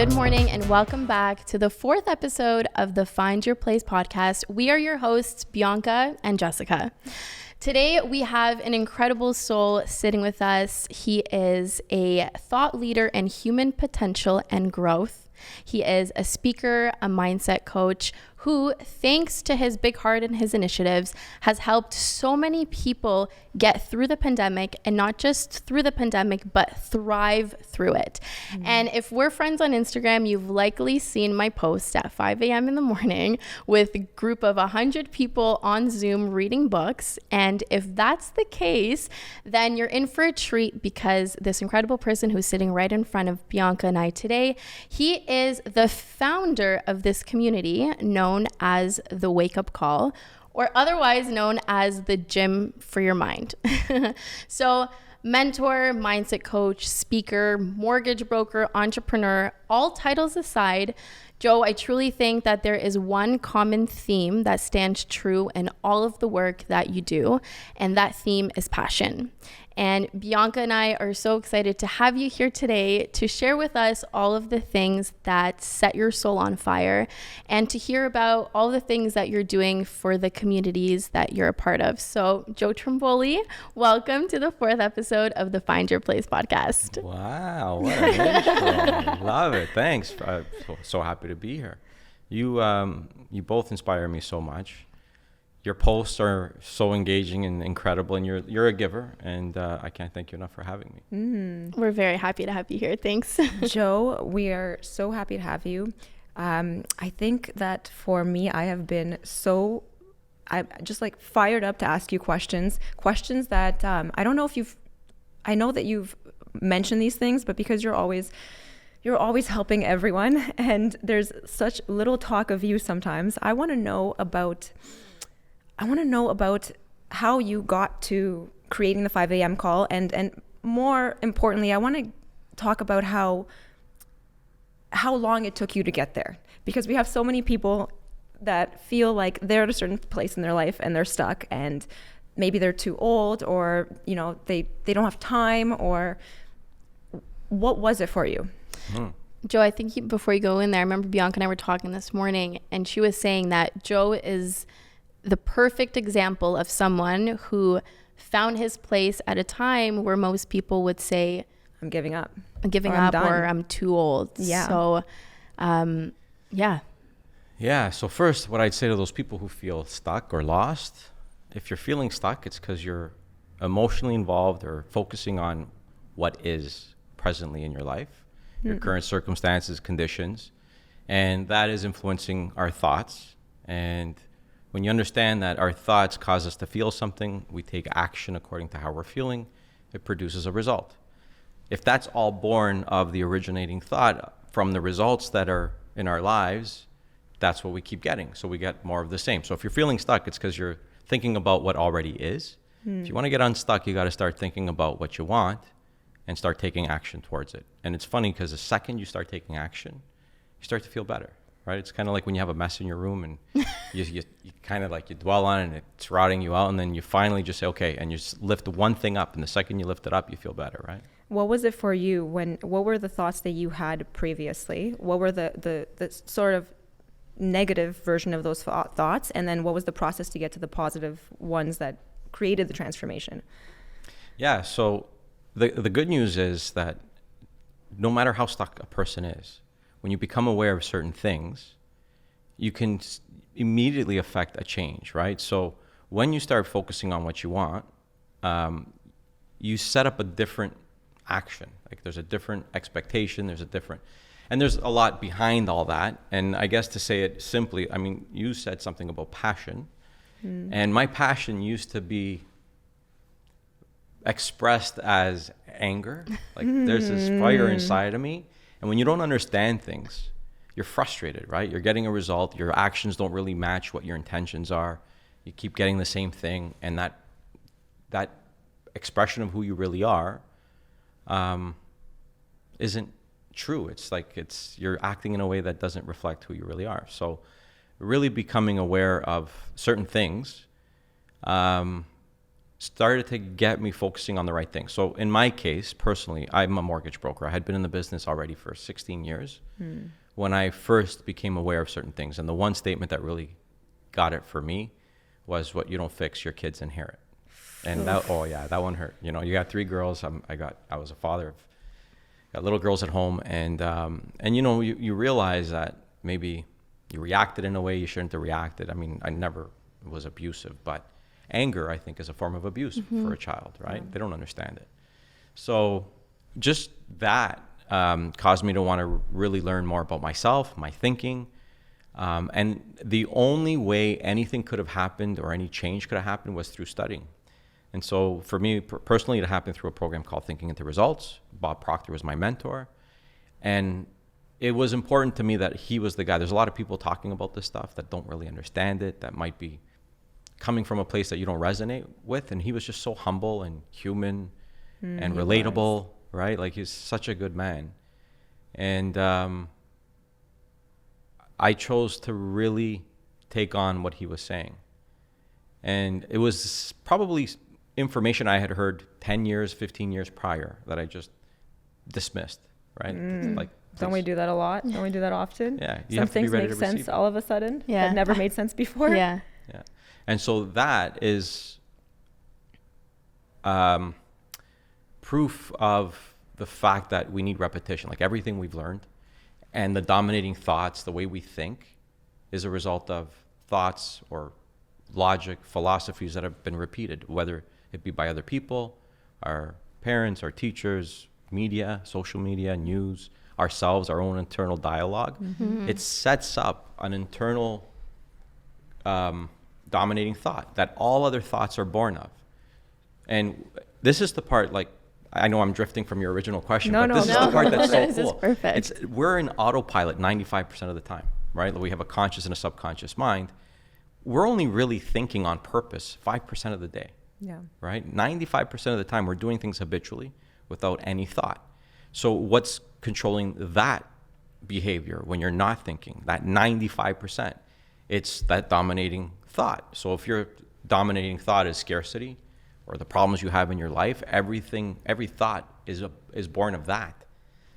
Good morning and welcome back to the fourth episode of the Find Your Place podcast. We are your hosts, Bianca and Jessica. Today, we have an incredible soul sitting with us. He is a thought leader in human potential and growth. He is a speaker, a mindset coach who, thanks to his big heart and his initiatives, has helped so many people get through the pandemic, and not just through the pandemic, but thrive through it. And if we're friends on Instagram, you've likely seen my post at 5 a.m. in the morning with a group of 100 people on Zoom reading books. And if that's the case, then you're in for a treat, because this incredible person who's sitting right in front of Bianca and I today, he is the founder of this community known as the Wake Up Call, or otherwise known as the Gym for Your Mind. So mentor, mindset coach, speaker, mortgage broker, entrepreneur, all titles aside, Joe, I truly think that there is one common theme that stands true in all of the work that you do, and that theme is passion. And Bianca and I are so excited to have you here today to share with us all of the things that set your soul on fire, and to hear about all the things that you're doing for the communities that you're a part of. So, Joe Trimboli, welcome to the fourth episode of the Find Your Place podcast. Wow, what an intro. Love it. Thanks. I'm so happy to be here. You both inspire me so much. Your posts are so engaging and incredible, and you're a giver, and I can't thank you enough for having me. We're very happy to have you here. Thanks. Joe, we are so happy to have you. I think that for me, I'm just like fired up to ask you questions that I don't know if I know that you've mentioned these things, but because you're always helping everyone, and there's such little talk of you sometimes, I want to know about how you got to creating the 5 a.m. call, and more importantly, I want to talk about how long it took you to get there, because we have so many people that feel like they're at a certain place in their life and they're stuck, and maybe they're too old, or they don't have time, or what was it for you? Joe, I think before you go in there, I remember Bianca and I were talking this morning, and she was saying that Joe is the perfect example of someone who found his place at a time where most people would say, I'm giving up. Or I'm too old. Yeah. So, Yeah. So first, what I'd say to those people who feel stuck or lost, if you're feeling stuck, it's because you're emotionally involved or focusing on what is presently in your life, your current circumstances, conditions, and that is influencing our thoughts. And when you understand that our thoughts cause us to feel something, we take action according to how we're feeling, it produces a result. If that's all born of the originating thought from the results that are in our lives, that's what we keep getting. So we get more of the same. So if you're feeling stuck, it's because you're thinking about what already is. If you want to get unstuck, you got to start thinking about what you want and start taking action towards it. And it's funny because the second you start taking action, you start to feel better. Right? It's kind of like when you have a mess in your room and you kind of like you dwell on it and it's rotting you out, and then you finally just say, okay, and you just lift one thing up, and the second you lift it up, you feel better, right? What was it for you what were the thoughts that you had previously? What were the sort of negative version of those thoughts? And then what was the process to get to the positive ones that created the transformation? Yeah, so the good news is that no matter how stuck a person is, when you become aware of certain things, you can immediately affect a change, right? So when you start focusing on what you want, you set up a different action. Like there's a different expectation, and there's a lot behind all that. And I guess to say it simply, I mean, you said something about passion, and my passion used to be expressed as anger. Like there's this fire inside of me. And when you don't understand things, you're frustrated, right? You're getting a result. Your actions don't really match what your intentions are. You keep getting the same thing. And that expression of who you really are isn't true. It's like you're acting in a way that doesn't reflect who you really are. So really becoming aware of certain things started to get me focusing on the right thing. So in my case, personally, I'm a mortgage broker. I had been in the business already for 16 years when I first became aware of certain things. And the one statement that really got it for me was, what you don't fix, your kids inherit. And that one hurt. You know, you got 3 girls. I was a father of, got little girls at home. And you know, you realize that maybe you reacted in a way you shouldn't have reacted. I mean, I never was abusive, but anger, I think, is a form of abuse for a child, right? They don't understand it. So just that caused me to want to really learn more about myself, my thinking. And the only way anything could have happened or any change could have happened was through studying. And so for me personally, it happened through a program called Thinking into Results. Bob Proctor was my mentor. And it was important to me that he was the guy. There's a lot of people talking about this stuff that don't really understand it, that might be coming from a place that you don't resonate with. And he was just so humble and human and relatable, right? Like, he's such a good man. And I chose to really take on what he was saying. And it was probably information I had heard 10 years, 15 years prior that I just dismissed, right? Like, don't we do that a lot? Don't we do that often? Yeah. Some things make sense all of a sudden that never made sense before. Yeah. And so that is proof of the fact that we need repetition. Like, everything we've learned and the dominating thoughts, the way we think, is a result of thoughts or logic, philosophies that have been repeated, whether it be by other people, our parents, our teachers, media, social media, news, ourselves, our own internal dialogue. It sets up an internal dominating thought that all other thoughts are born of. And this is the part, like, I know I'm drifting from your original question, but this is the part that's so cool. This is perfect. We're in autopilot 95% of the time, right? We have a conscious and a subconscious mind. We're only really thinking on purpose 5% of the day, right? 95% of the time, we're doing things habitually without any thought. So what's controlling that behavior when you're not thinking, that 95%? It's that dominating thought. So if your dominating thought is scarcity or the problems you have in your life, every thought is born of that.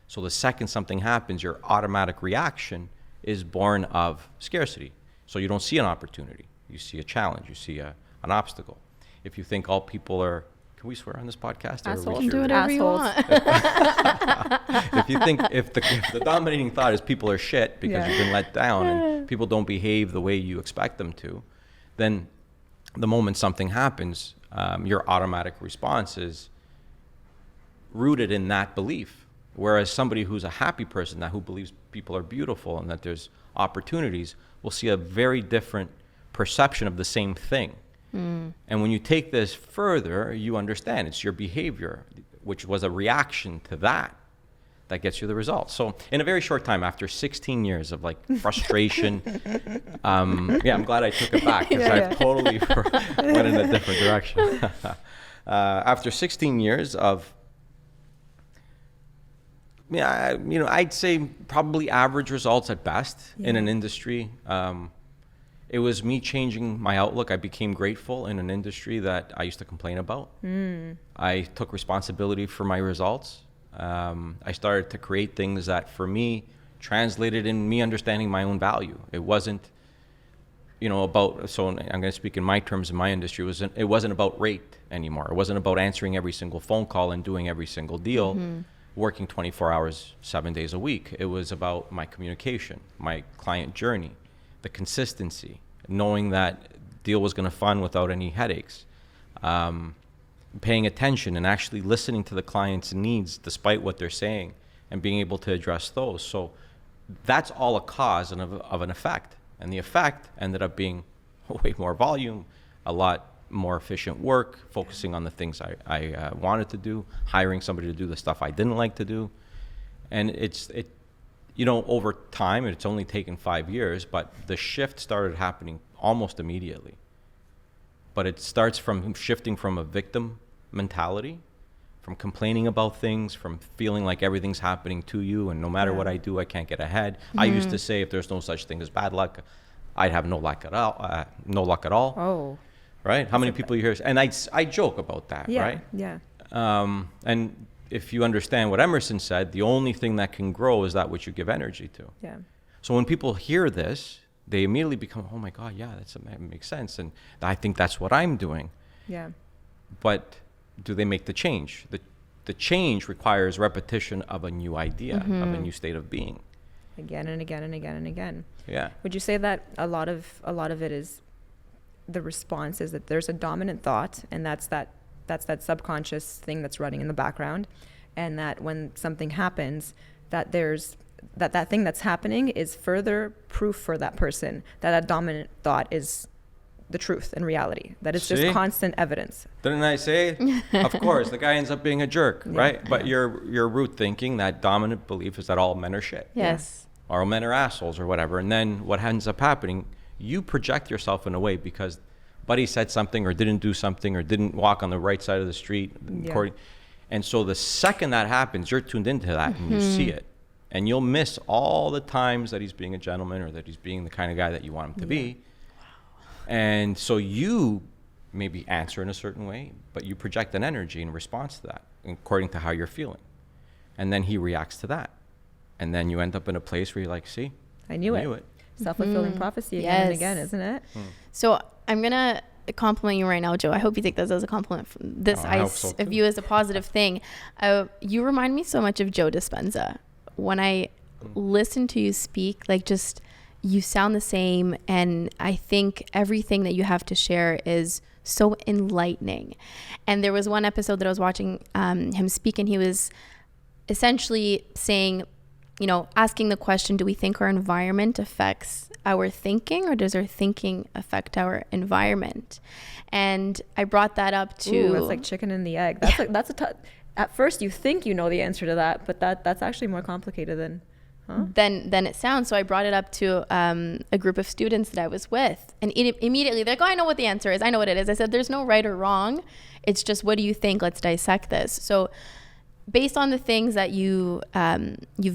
So the second something happens, your automatic reaction is born of scarcity. So you don't see an opportunity. You see a challenge. You see an obstacle. If you think all people are, can we swear on this podcast? Assholes. Do whatever you want. If you think, if the dominating thought is people are shit because you've been let down and people don't behave the way you expect them to, then the moment something happens, your automatic response is rooted in that belief. Whereas somebody who's a happy person, who believes people are beautiful and that there's opportunities, will see a very different perception of the same thing. And when you take this further, you understand it's your behavior, which was a reaction to that gets you the results. So in a very short time, after 16 years of like frustration, I'm glad I took it back because I've totally went in a different direction. After 16 years of, I'd say probably average results at best in an industry. It was me changing my outlook. I became grateful in an industry that I used to complain about. I took responsibility for my results. I started to create things that for me translated in me understanding my own value. It wasn't, about, so I'm going to speak in my terms in my industry, it wasn't about rate anymore. It wasn't about answering every single phone call and doing every single deal, working 24 hours, 7 days a week. It was about my communication, my client journey, the consistency, knowing that deal was going to fund without any headaches, paying attention and actually listening to the client's needs despite what they're saying and being able to address those. So that's all a cause of an effect. And the effect ended up being way more volume, a lot more efficient work, focusing on the things I wanted to do, hiring somebody to do the stuff I didn't like to do. And over time, it's only taken 5 years, but the shift started happening almost immediately. But it starts from shifting from a victim mentality, from complaining about things, from feeling like everything's happening to you, and no matter what I do, I can't get ahead. I used to say if there's no such thing as bad luck, I'd have no luck at all. right? How many people you hear? And I joke about that, Yeah, right? yeah. And if you understand what Emerson said, the only thing that can grow is that which you give energy to. Yeah. So when people hear this, they immediately become, oh my God, yeah, that makes sense. And I think that's what I'm doing. Yeah. But do they make the change? The change requires repetition of a new idea, of a new state of being. Again and again and again and again. Yeah. Would you say that a lot of it is the response is that there's a dominant thought, and that's that subconscious thing that's running in the background, and that when something happens, that there's that thing that's happening is further proof for that person that dominant thought is the truth and reality, that it's just constant evidence. Didn't I say? Of course, the guy ends up being a jerk, right? But your root thinking, that dominant belief is that all men are shit. Yes. Or all men are assholes or whatever. And then what ends up happening, you project yourself in a way because buddy said something or didn't do something or didn't walk on the right side of the street. Yeah. And so the second that happens, you're tuned into that and you see it. And you'll miss all the times that he's being a gentleman or that he's being the kind of guy that you want him to be. And so you maybe answer in a certain way, but you project an energy in response to that, according to how you're feeling. And then he reacts to that. And then you end up in a place where you're like, see, I knew it. Self-fulfilling prophecy again and again, isn't it? So I'm going to compliment you right now, Joe. I hope you take this as a compliment. I view as a positive thing. You remind me so much of Joe Dispenza. When I listen to you speak, like just... you sound the same, and I think everything that you have to share is so enlightening. And there was one episode that I was watching him speak, and he was essentially saying, asking the question, do we think our environment affects our thinking, or does our thinking affect our environment? And I brought that up to... Ooh, that's like chicken and the egg. At first you think you know the answer to that, but that's actually more complicated than... Then it sounds. So I brought it up to a group of students that I was with, and immediately they're like, oh, I know what the answer is. I know what it is. I said, there's no right or wrong. It's just, what do you think? Let's dissect this. So based on the things that you've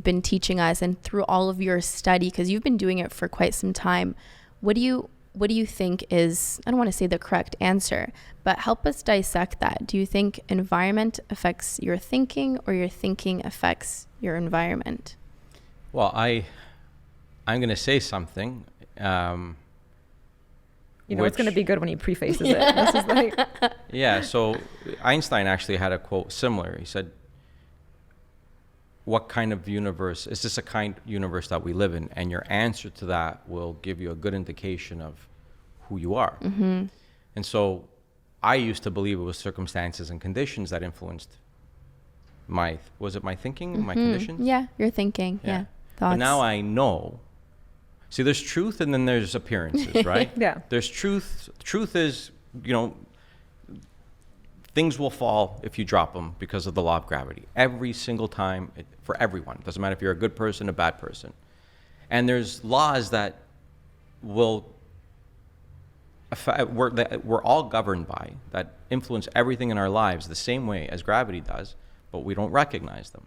been teaching us and through all of your study, because you've been doing it for quite some time, what do you think is, I don't want to say the correct answer, but help us dissect that. Do you think environment affects your thinking, or your thinking affects your environment? Well, I'm going to say something. It's going to be good when he prefaces it. This is like... Yeah, so Einstein actually had a quote similar. He said, what kind of universe, is this a kind of universe that we live in? And your answer to that will give you a good indication of who you are. Mm-hmm. And so I used to believe it was circumstances and conditions that influenced my thinking, my conditions? Yeah, your thinking, yeah. Thoughts. But now I know. See, there's truth and then there's appearances, right? Yeah. There's truth. Truth is, things will fall if you drop them because of the law of gravity. Every single time, for everyone. Doesn't matter if you're a good person, a bad person. And there's laws that we're all governed by, that influence everything in our lives the same way as gravity does, but we don't recognize them.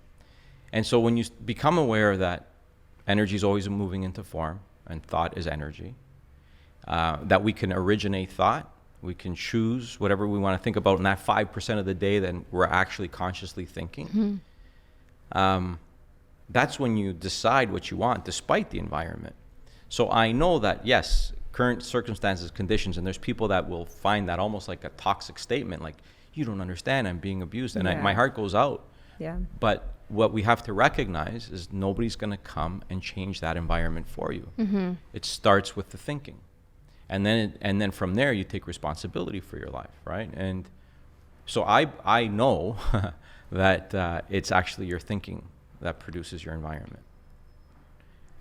And so when you become aware that energy is always moving into form, and thought is energy, that we can originate thought, we can choose whatever we want to think about in that 5% of the day that we're actually consciously thinking. Mm-hmm. That's when you decide what you want despite the environment. So I know that, yes, current circumstances, conditions, and there's people that will find that almost like a toxic statement, like, you don't understand, I'm being abused. And my heart goes out. Yeah. But what we have to recognize is nobody's going to come and change that environment for you. Mm-hmm. It starts with the thinking. And then from there, you take responsibility for your life, right? And so I know that it's actually your thinking that produces your environment.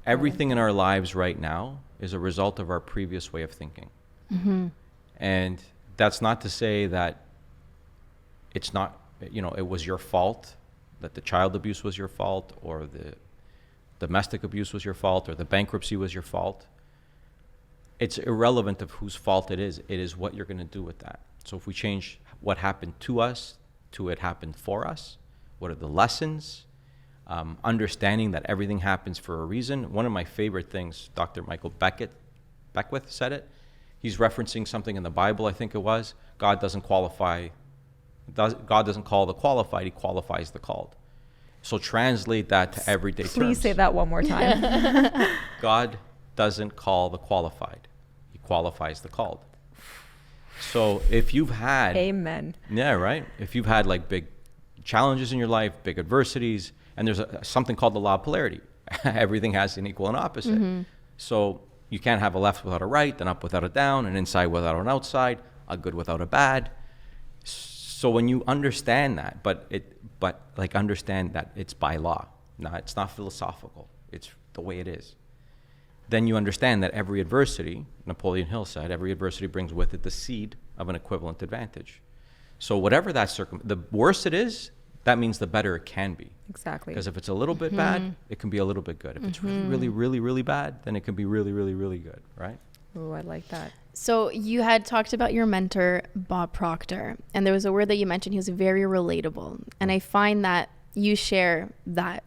Everything in our lives right now is a result of our previous way of thinking. Mm-hmm. And that's not to say that it's not, it was your fault, that the child abuse was your fault, or the domestic abuse was your fault, or the bankruptcy was your fault. It's irrelevant of whose fault it is. It is what you're going to do with that. So if we change what happened to us to it happened for us, what are the lessons? Understanding that everything happens for a reason. One of my favorite things, Dr. Michael Beckwith said it. He's referencing something in the Bible, I think it was. God doesn't call the qualified, he qualifies the called. So translate that to everyday terms. Please say that one more time. God doesn't call the qualified, he qualifies the called. So if you've had... Amen. Yeah, right? If you've had like big challenges in your life, big adversities, and there's something called the law of polarity. Everything has an equal and opposite. Mm-hmm. So you can't have a left without a right, an up without a down, an inside without an outside, a good without a bad. So when you understand that, understand that it's by law. Now, it's not philosophical. It's the way it is. Then you understand that every adversity, Napoleon Hill said, every adversity brings with it the seed of an equivalent advantage. So whatever that the worse it is, that means the better it can be. Exactly. Because if it's a little bit bad, it can be a little bit good. If it's really, really, really, really bad, then it can be really, really, really good, right? Oh, I like that. So you had talked about your mentor, Bob Proctor, and there was a word that you mentioned. He was very relatable. And I find that you share that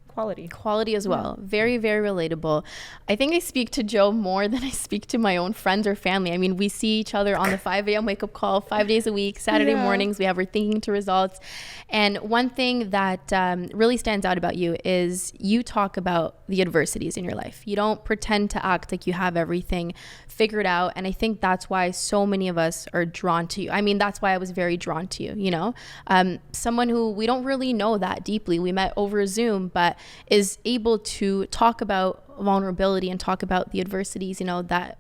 quality as well. Yeah. Very, very relatable. I think I speak to Joe more than I speak to my own friends or family. I mean, we see each other on the 5 a.m. wake up call 5 days a week. Saturday mornings, we have our thinking to results. And one thing that really stands out about you is you talk about the adversities in your life. You don't pretend to act like you have everything figured out. And I think that's why so many of us are drawn to you. I mean, that's why I was very drawn to you, you know, someone who we don't really know that deeply. We met over Zoom, but is able to talk about vulnerability and talk about the adversities, you know, that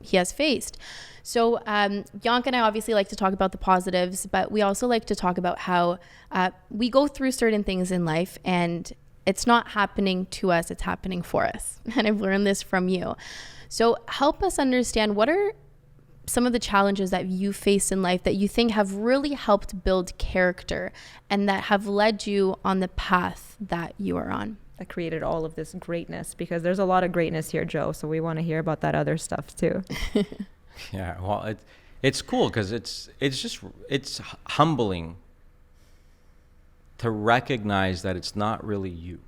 he has faced. So Bianca and I obviously like to talk about the positives, but we also like to talk about how we go through certain things in life and it's not happening to us, it's happening for us. And I've learned this from you. So help us understand, what are some of the challenges that you face in life that you think have really helped build character and that have led you on the path that you are on? That created all of this greatness, because there's a lot of greatness here, Joe. So we want to hear about that other stuff too. Yeah, well, it's cool because it's humbling to recognize that it's not really you.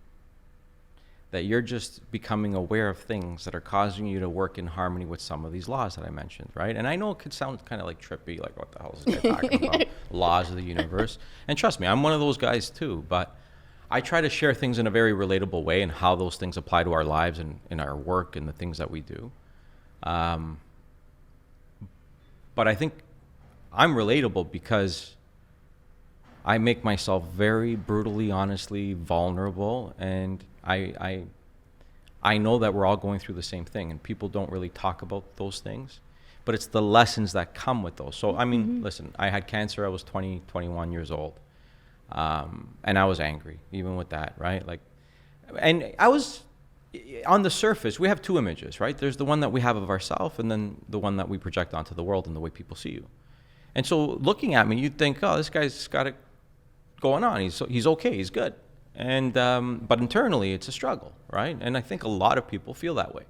That you're just becoming aware of things that are causing you to work in harmony with some of these laws that I mentioned, right? And I know it could sound kind of like trippy, like what the hell is this guy talking about? Laws of the universe. And trust me, I'm one of those guys too, but I try to share things in a very relatable way and how those things apply to our lives and in our work and the things that we do. But I think I'm relatable because I make myself very brutally, honestly vulnerable, and I know that we're all going through the same thing, and people don't really talk about those things, but it's the lessons that come with those. So, I mean, listen, I had cancer. I was 21 years old, and I was angry, even with that, right? Like, and I was, on the surface, we have two images, right? There's the one that we have of ourselves, and then the one that we project onto the world and the way people see you. And so looking at me, you'd think, oh, this guy's got it going on. He's okay. He's good. And but internally, it's a struggle, right? And I think a lot of people feel that way.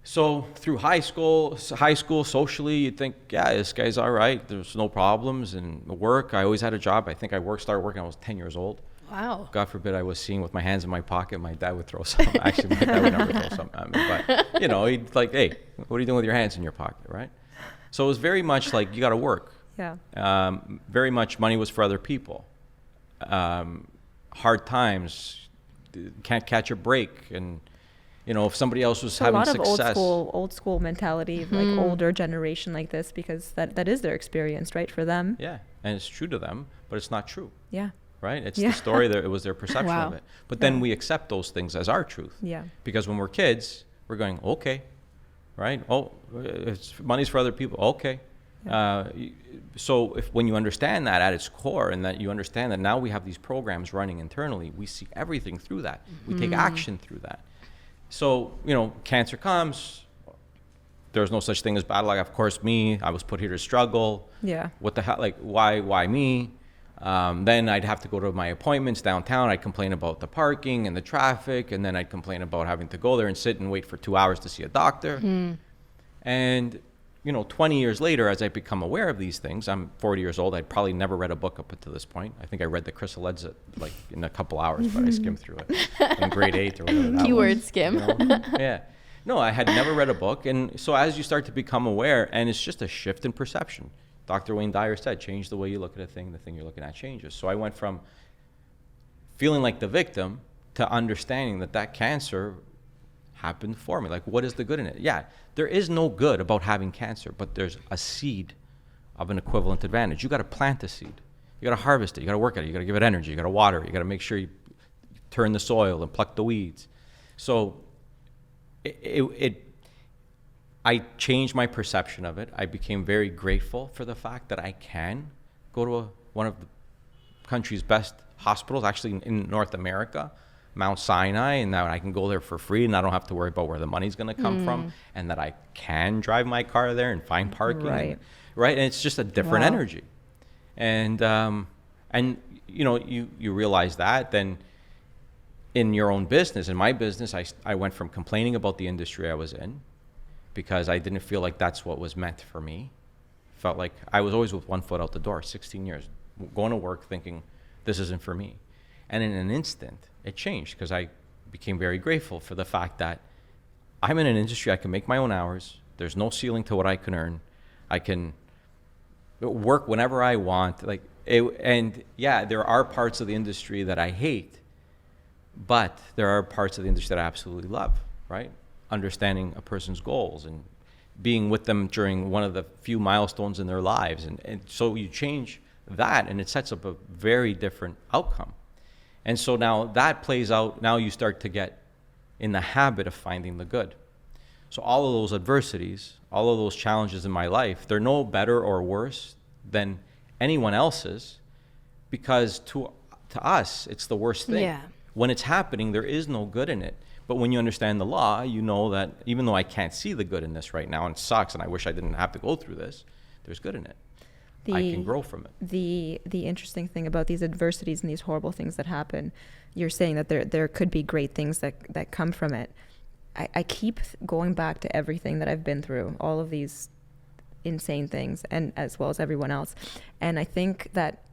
So through high school, socially, you'd think, yeah, this guy's all right. There's no problems. And work, I always had a job. I think I started working when I was 10 years old. Wow. God forbid I was seen with my hands in my pocket. My dad would throw some. Actually, my dad would never throw something at me. But, you know, he'd like, hey, what are you doing with your hands in your pocket, right? So it was very much like, you got to work. Yeah. Very much money was for other people. Hard times, can't catch a break. And, you know, if somebody else was having success. A lot of old school mentality, like older generation like this, because that is their experience, right, for them. Yeah, and it's true to them, but it's not true. Yeah. Right? It's the story, it was their perception of it. But then we accept those things as our truth. Yeah. Because when we're kids, we're going, okay, right? Oh, money's for other people. Okay. Yeah. So when you understand that at its core, and that you understand that now we have these programs running internally, we see everything through that. We take action through that. So, you know, cancer comes. There's no such thing as bad luck. Of course, I was put here to struggle. Yeah. What the hell? Like, why me? Then I'd have to go to my appointments downtown. I'd complain about the parking and the traffic, and then I'd complain about having to go there and sit and wait for 2 hours to see a doctor. And, you know, 20 years later, as I become aware of these things, I'm 40 years old. I'd probably never read a book up until this point. I think I read the Chrysalids like in a couple hours, but I skimmed through it in grade 8 or whatever that Keyword was, skim. You know? Yeah. No, I had never read a book. And so as you start to become aware, and it's just a shift in perception. Dr. Wayne Dyer said, change the way you look at a thing, the thing you're looking at changes. So I went from feeling like the victim to understanding that cancer happened for me. Like, what is the good in it? Yeah, there is no good about having cancer, but there's a seed of an equivalent advantage. You got to plant the seed. You got to harvest it. You got to work at it. You got to give it energy. You got to water it. You got to make sure you turn the soil and pluck the weeds. So I changed my perception of it. I became very grateful for the fact that I can go to one of the country's best hospitals, actually in North America, Mount Sinai, and that I can go there for free and I don't have to worry about where the money's going to come from, and that I can drive my car there and find parking. Right. And it's just a different energy. And you know, you realize that then in your own business. In my business, I went from complaining about the industry I was in because I didn't feel like that's what was meant for me. Felt like I was always with one foot out the door, 16 years, going to work thinking this isn't for me. And in an instant, it changed because I became very grateful for the fact that I'm in an industry I can make my own hours. There's no ceiling to what I can earn. I can work whenever I want. And yeah, there are parts of the industry that I hate, but there are parts of the industry that I absolutely love, right? Understanding a person's goals and being with them during one of the few milestones in their lives. And so you change that and it sets up a very different outcome. And so now that plays out, now you start to get in the habit of finding the good. So all of those adversities, all of those challenges in my life, they're no better or worse than anyone else's, because to us, it's the worst thing. Yeah. When it's happening, there is no good in it. But when you understand the law, you know that even though I can't see the good in this right now and it sucks and I wish I didn't have to go through this, there's good in it. I can grow from it. The interesting thing about these adversities and these horrible things that happen, you're saying that there could be great things that come from it. I keep going back to everything that I've been through, all of these insane things, and as well as everyone else. And I think that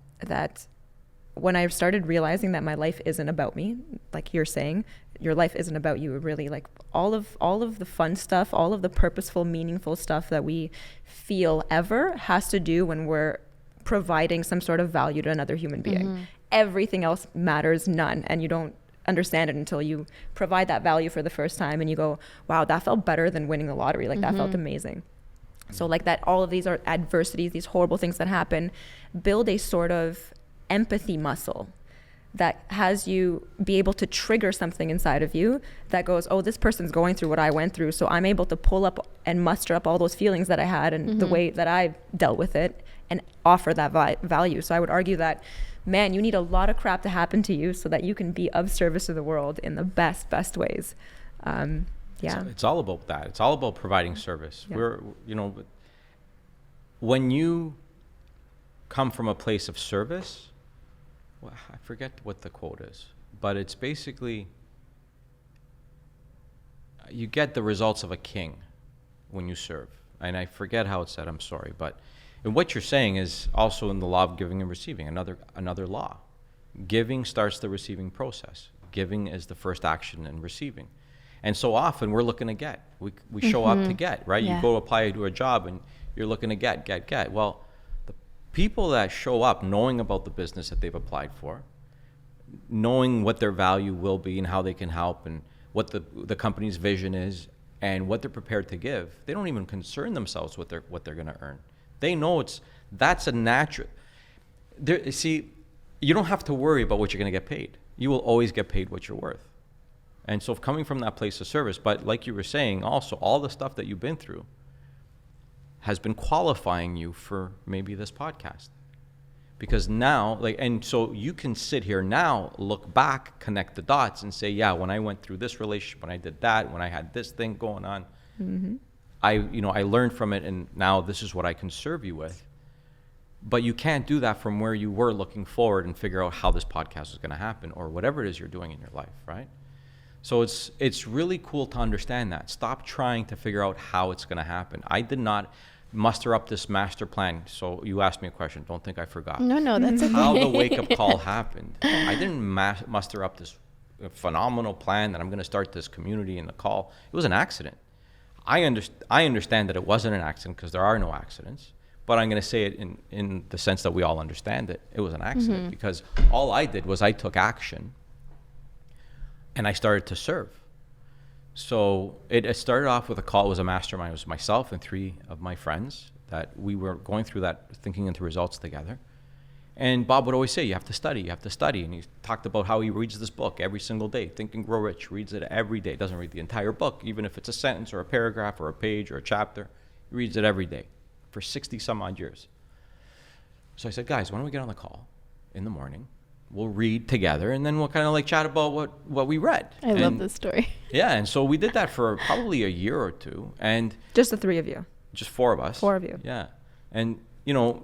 when I started realizing that my life isn't about me, like you're saying, your life isn't about you, really, like all of the fun stuff, all of the purposeful, meaningful stuff that we feel ever has to do when we're providing some sort of value to another human being. Mm-hmm. Everything else matters none, and you don't understand it until you provide that value for the first time and you go, wow, that felt better than winning the lottery. Like that felt amazing. So like that, all of these are adversities, these horrible things that happen, build a sort of empathy muscle that has you be able to trigger something inside of you that goes, oh, this person's going through what I went through, so I'm able to pull up and muster up all those feelings that I had and the way that I dealt with it and offer that value. So I would argue that, man, you need a lot of crap to happen to you so that you can be of service to the world in the best ways. Yeah. It's all about that. It's all about providing service. Yeah. When you come from a place of service, well, I forget what the quote is, but it's basically, you get the results of a king when you serve. And I forget how it's said, I'm sorry, but and what you're saying is also in the law of giving and receiving, another law. Giving starts the receiving process. Giving is the first action in receiving. And so often we're looking to get. We show up to get, right? Yeah. You go apply to a job and you're looking to get. Well, the people that show up knowing about the business that they've applied for, knowing what their value will be and how they can help and what the company's vision is and what they're prepared to give, they don't even concern themselves with what they're going to earn. They know that's a natural. See, you don't have to worry about what you're going to get paid. You will always get paid what you're worth. And so coming from that place of service, but like you were saying, also all the stuff that you've been through has been qualifying you for maybe this podcast. Because now, and so you can sit here now, look back, connect the dots and say, yeah, when I went through this relationship, when I did that, when I had this thing going on, I learned from it and now this is what I can serve you with. But you can't do that from where you were looking forward and figure out how this podcast is going to happen or whatever it is you're doing in your life, right? So it's really cool to understand that. Stop trying to figure out how it's going to happen. I did not muster up this master plan. So you asked me a question. Don't think I forgot. No, that's okay. How the wake-up call happened. I didn't muster up this a phenomenal plan that I'm going to start this community in the call. It was an accident. I understand that it wasn't an accident because there are no accidents, but I'm going to say it in the sense that we all understand it. It was an accident because all I did was I took action and I started to serve. So it started off with a call. It was a mastermind. It was myself and 3 of my friends that we were going through that, thinking into results together. And Bob would always say, you have to study, you have to study. And he talked about how he reads this book every single day, Think and Grow Rich, reads it every day. Doesn't read the entire book, even if it's a sentence or a paragraph or a page or a chapter. He reads it every day for 60 some odd years. So I said, guys, why don't we get on the call in the morning? We'll read together, and then we'll kind of like chat about what we read. I love this story. Yeah, and so we did that for probably a year or 2. And just the 3 of you? Just 4 of us. 4 of you. Yeah. And, you know,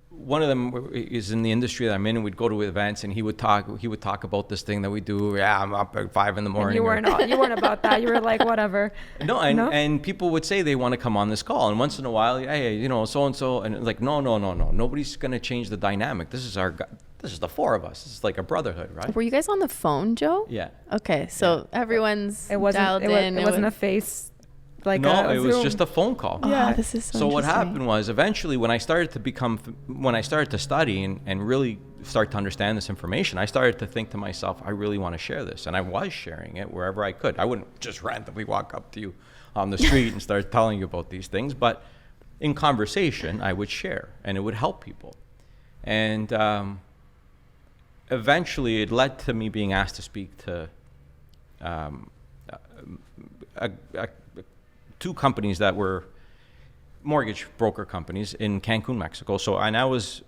one of them is in the industry that I'm in, and we'd go to events, and he would talk about this thing that we do. Yeah, I'm up at 5 a.m. And you weren't about that. You were like, whatever. No, and people would say they want to come on this call, and once in a while, hey, you know, so and so, and like, no, nobody's gonna change the dynamic. This is the 4 of us. This is like a brotherhood, right? Were you guys on the phone, Joe? Yeah. Okay, so everyone's dialed in. It wasn't a face. Like no, it was just a phone call. Yeah, this is so what happened was eventually when I started to study and really start to understand this information, I started to think to myself, I really want to share this. And I was sharing it wherever I could. I wouldn't just randomly walk up to you on the street and start telling you about these things. But in conversation, I would share and it would help people. And eventually it led to me being asked to speak to 2 companies that were mortgage broker companies in Cancun, Mexico. So I was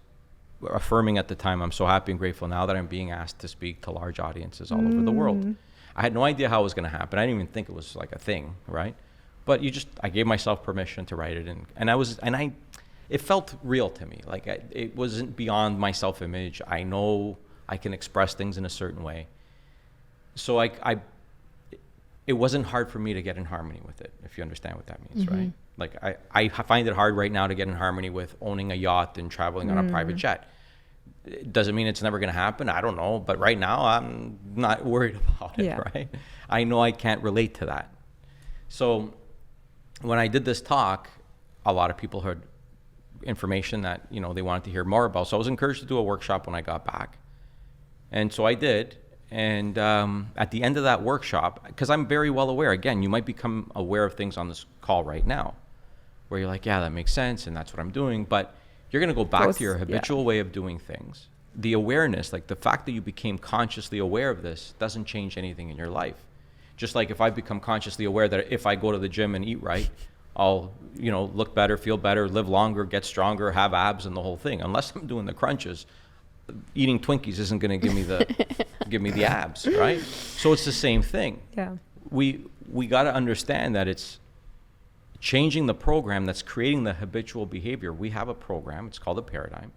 affirming at the time, I'm so happy and grateful now that I'm being asked to speak to large audiences all over the world. I had no idea how it was going to happen. I didn't even think it was like a thing, right? But I gave myself permission to write it, and it felt real to me. Like it wasn't beyond my self-image. I know I can express things in a certain way. So it wasn't hard for me to get in harmony with it, if you understand what that means, right? Like I find it hard right now to get in harmony with owning a yacht and traveling on a private jet. It doesn't mean it's never going to happen. I don't know. But right now, I'm not worried about it, right? I know I can't relate to that. So when I did this talk, a lot of people heard information that, you know, they wanted to hear more about. So I was encouraged to do a workshop when I got back. And so I did. And at the end of that workshop, because I'm very well aware, again, you might become aware of things on this call right now, where you're like, yeah, that makes sense, and that's what I'm doing. But you're going to go back to your habitual way of doing things. The awareness, like the fact that you became consciously aware of this, doesn't change anything in your life. Just like if I become consciously aware that if I go to the gym and eat right, I'll, you know, look better, feel better, live longer, get stronger, have abs, and the whole thing. Unless I'm doing the crunches, eating Twinkies isn't going to give me the abs, right? So it's the same thing. Yeah. We got to understand that it's changing the program that's creating the habitual behavior. We have a program, it's called a paradigm,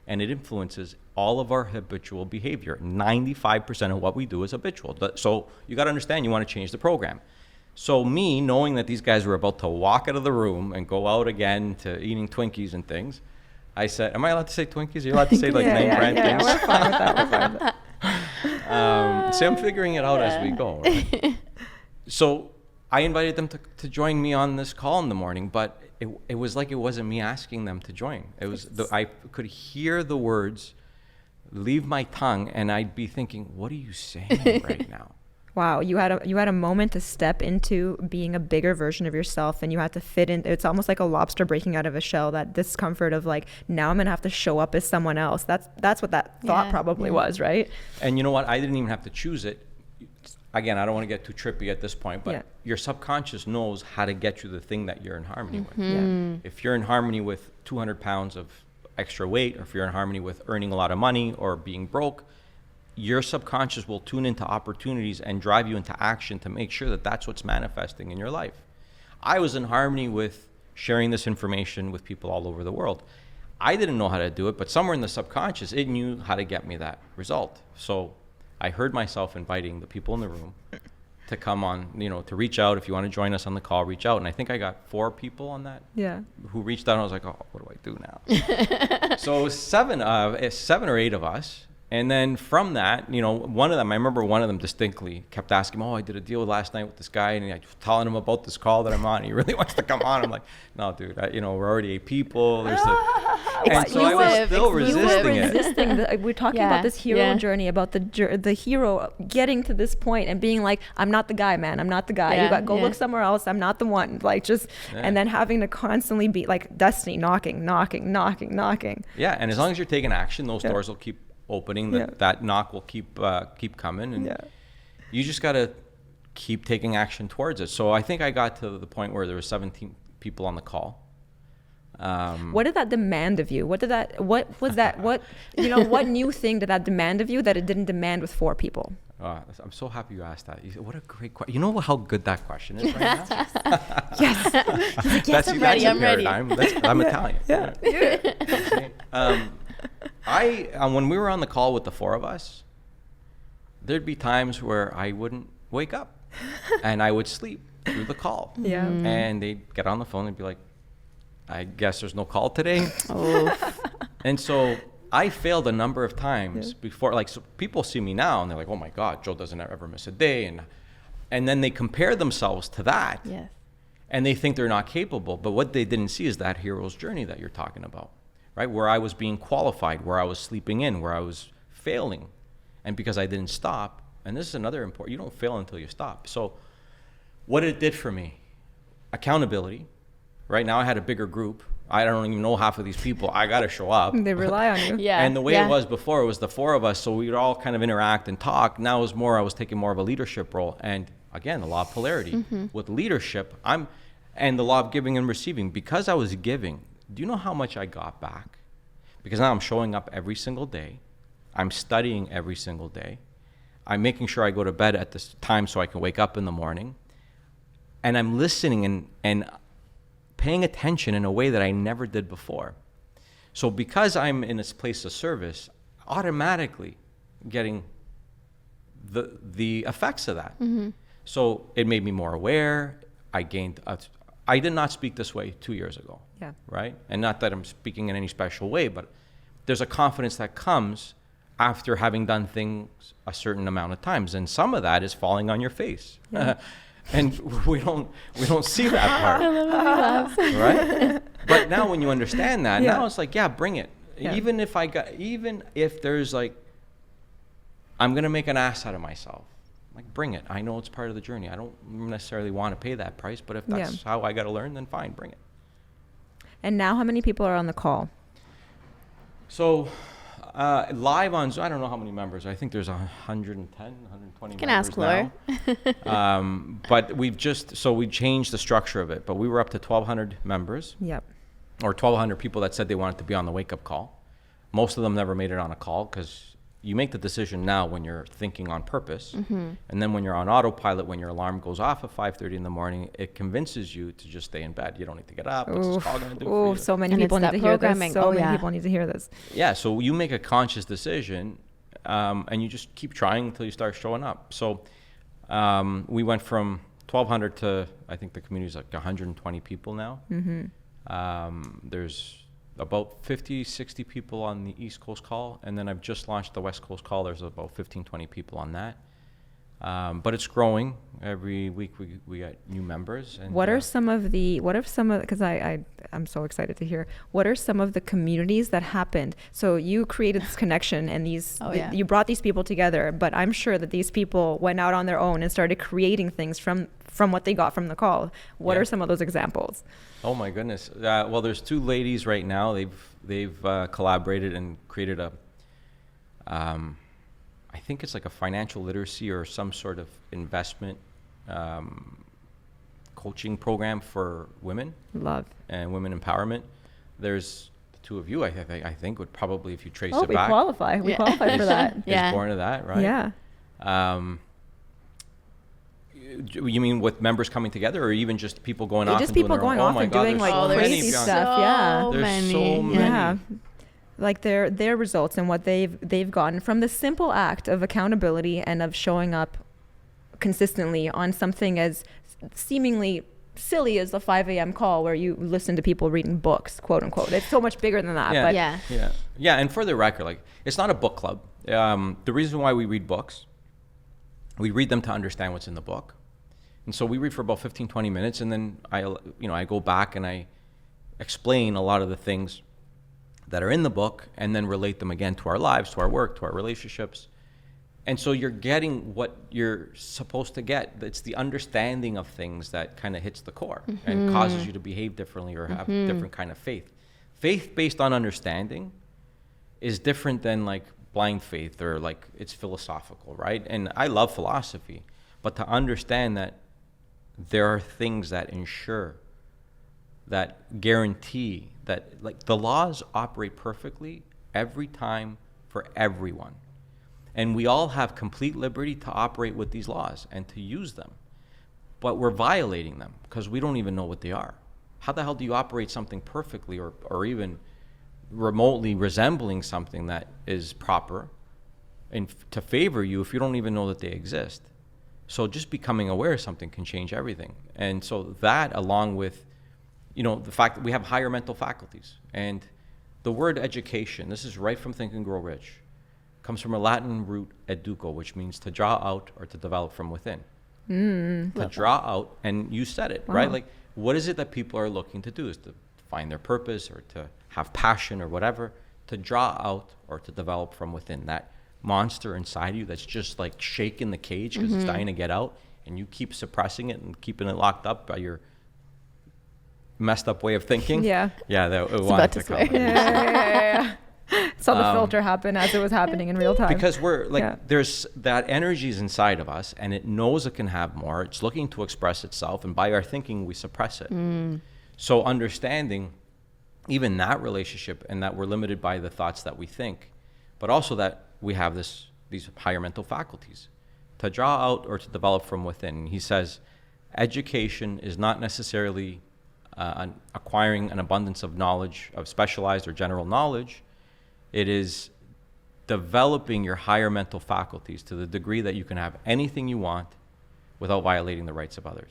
and it influences all of our habitual behavior. 95% of what we do is habitual. So you got to understand, you want to change the program. So me, knowing that these guys were about to walk out of the room and go out again to eating Twinkies and things, I said, am I allowed to say Twinkies? Are you allowed to say like name brand things? We're fine with that. We're fine with that. So I'm figuring it out as we go, right? So I invited them to join me on this call in the morning, but it was like it wasn't me asking them to join. It was I could hear the words leave my tongue, and I'd be thinking, what are you saying right now? Wow, you had a moment to step into being a bigger version of yourself, and you had to fit in. It's almost like a lobster breaking out of a shell, that discomfort of like, now I'm gonna have to show up as someone else. That's what that thought probably was, right? And you know what? I didn't even have to choose it. Again, I don't want to get too trippy at this point, but your subconscious knows how to get you the thing that you're in harmony with. Yeah. If you're in harmony with 200 pounds of extra weight, or if you're in harmony with earning a lot of money or being broke, your subconscious will tune into opportunities and drive you into action to make sure that that's what's manifesting in your life. I was in harmony with sharing this information with people all over the world. I didn't know how to do it, but somewhere in the subconscious, it knew how to get me that result. So I heard myself inviting the people in the room to come on, to reach out. If you want to join us on the call, reach out. And I think I got 4 people on that who reached out. And I was like, oh, what do I do now? So 7 or 8 of us And then from that, you know, one of them, I remember one of them distinctly kept asking, I did a deal last night with this guy, and I was telling him about this call that I'm on. He really wants to come on. I'm like, no, dude, we're already 8 people. And so I was still resisting it. We're talking about this hero journey, about the hero getting to this point and being like, I'm not the guy, man. I'm not the guy. You got to go look somewhere else. I'm not the one. Like and then having to constantly be like destiny knocking. Yeah, and as long as you're taking action, those doors will keep opening. That knock will keep coming, and you just got to keep taking action towards it. So I think I got to the point where there were 17 people on the call. What did that demand of you? What new thing did that demand of you that it didn't demand with 4 people? I'm so happy you asked that. What a great question. You know how good that question is right now? Yes. He's like, yes, I'm ready. I'm Italian. When we were on the call with the 4 of us, there'd be times where I wouldn't wake up and I would sleep through the call. Yeah. And they'd get on the phone and be like, I guess there's no call today. And so I failed a number of times before. Like, so people see me now and they're like, oh my God, Joe doesn't ever miss a day. And then they compare themselves to that. Yes. And they think they're not capable. But what they didn't see is that hero's journey that you're talking about, right? Where I was being qualified, where I was sleeping in, where I was failing. And because I didn't stop, and this is another important, you don't fail until you stop. So what it did for me, accountability. Right now I had a bigger group. I don't even know half of these people. I got to show up. They rely on you. And the way it was before, it was the 4 of us, so we would all kind of interact and talk. Now it was more, I was taking more of a leadership role. And again, the law of polarity. With leadership, and the law of giving and receiving. Because I was giving, do you know how much I got back? Because now I'm showing up every single day. I'm studying every single day. I'm making sure I go to bed at this time so I can wake up in the morning. And I'm listening and paying attention in a way that I never did before. So because I'm in this place of service, automatically getting the effects of that. So it made me more aware. I did not speak this way 2 years ago. Yeah. Right? And not that I'm speaking in any special way, but there's a confidence that comes after having done things a certain amount of times. And some of that is falling on your face. Yeah. And we don't see that part. I love when he laughs. Right? But now when you understand that, now it's like, bring it. Yeah. Even if there's like, I'm going to make an ass out of myself. Like, bring it. I know it's part of the journey. I don't necessarily want to pay that price, but if that's how I got to learn, then fine, bring it. And now how many people are on the call? So live on Zoom, I don't know how many members. I think there's 110, 120 members. You can ask Laura. But we changed the structure of it. But we were up to 1,200 members. Yep. Or 1,200 people that said they wanted to be on the wake-up call. Most of them never made it on a call because you make the decision now when you're thinking on purpose. And then when you're on autopilot, when your alarm goes off at 5:30 in the morning, it convinces you to just stay in bed. You don't need to get up. What's this call going to do for you? So many people need to hear this. So many people need to hear this. Yeah, so you make a conscious decision and you just keep trying until you start showing up. So we went from 1,200 to, I think the community is like 120 people now. There's about 50, 60 people on the East Coast call, and then I've just launched the West Coast call. There's about 15, 20 people on that. But it's growing. Every week we get new members. And what are some of because I'm so excited to hear, what are some of the communities that happened? So you created this connection and you brought these people together, but I'm sure that these people went out on their own and started creating things from what they got from the call. What are some of those examples? Oh my goodness. Well, there's 2 ladies right now. They've collaborated and created I think it's like a financial literacy or some sort of investment coaching program for women. Love. And women empowerment. There's the 2 of you, I think would probably, if you trace it back. We qualify for that. Is born of that, right? Yeah. You mean with members coming together, or even just people going off and doing their own? Oh my God, doing like crazy stuff. There's so many. Yeah. Like their results and what they've gotten from the simple act of accountability and of showing up consistently on something as seemingly silly as the 5 a.m. call where you listen to people reading books, quote unquote. It's so much bigger than that. Yeah. And for the record, like, it's not a book club. The reason why we read books, we read them to understand what's in the book. And so we read for about 15, 20 minutes, and then I go back and I explain a lot of the things that are in the book and then relate them again to our lives, to our work, to our relationships. And so you're getting what you're supposed to get. It's the understanding of things that kind of hits the core and causes you to behave differently or have different kind of faith. Faith based on understanding is different than like blind faith or like it's philosophical, right? And I love philosophy, but to understand that there are things that ensure, that guarantee that like the laws operate perfectly every time for everyone. And we all have complete liberty to operate with these laws and to use them. But we're violating them because we don't even know what they are. How the hell do you operate something perfectly or even remotely resembling something that is proper and to favor you if you don't even know that they exist? So just becoming aware of something can change everything. And so that, along with, the fact that we have higher mental faculties. And the word education, this is right from Think and Grow Rich, comes from a Latin root educo, which means to draw out or to develop from within. To draw out, and you said it, right? Like, what is it that people are looking to do? Is to find their purpose or to have passion or whatever, to draw out or to develop from within. That monster inside you that's just like shaking the cage because it's dying to get out, and you keep suppressing it and keeping it locked up by your messed up way of thinking. Yeah, it wanted to come. Yeah. Saw the filter happen as it was happening in real time. Because we're like, there's that energy is inside of us, and it knows it can have more. It's looking to express itself, and by our thinking, we suppress it. So understanding even that relationship, and that we're limited by the thoughts that we think, but also that we have these higher mental faculties to draw out or to develop from within. He says, education is not necessarily acquiring an abundance of knowledge, of specialized or general knowledge. It is developing your higher mental faculties to the degree that you can have anything you want without violating the rights of others.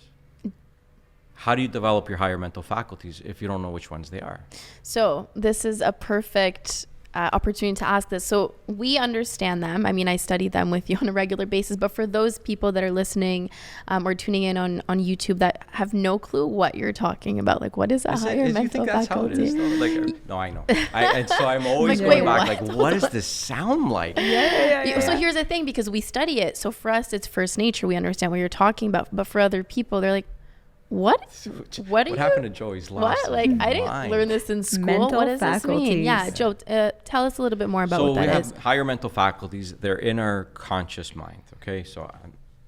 How do you develop your higher mental faculties if you don't know which ones they are? So this is a perfect opportunity to ask this. So we understand them. I mean, I study them with you on a regular basis, but for those people that are listening or tuning in on YouTube that have no clue what you're talking about, like what is a higher mental faculty? No, I know. And so I'm always going back, what does this sound like? Yeah. So here's the thing, because we study it. So for us, it's first nature. We understand what you're talking about. But for other people, they're like, what happened to Joe? He's lost. What? Like, I didn't learn this in school. Mental what does faculties. This mean? Yeah, Joe, tell us a little bit more about what that is. So we have higher mental faculties. They're in our conscious mind. Okay, so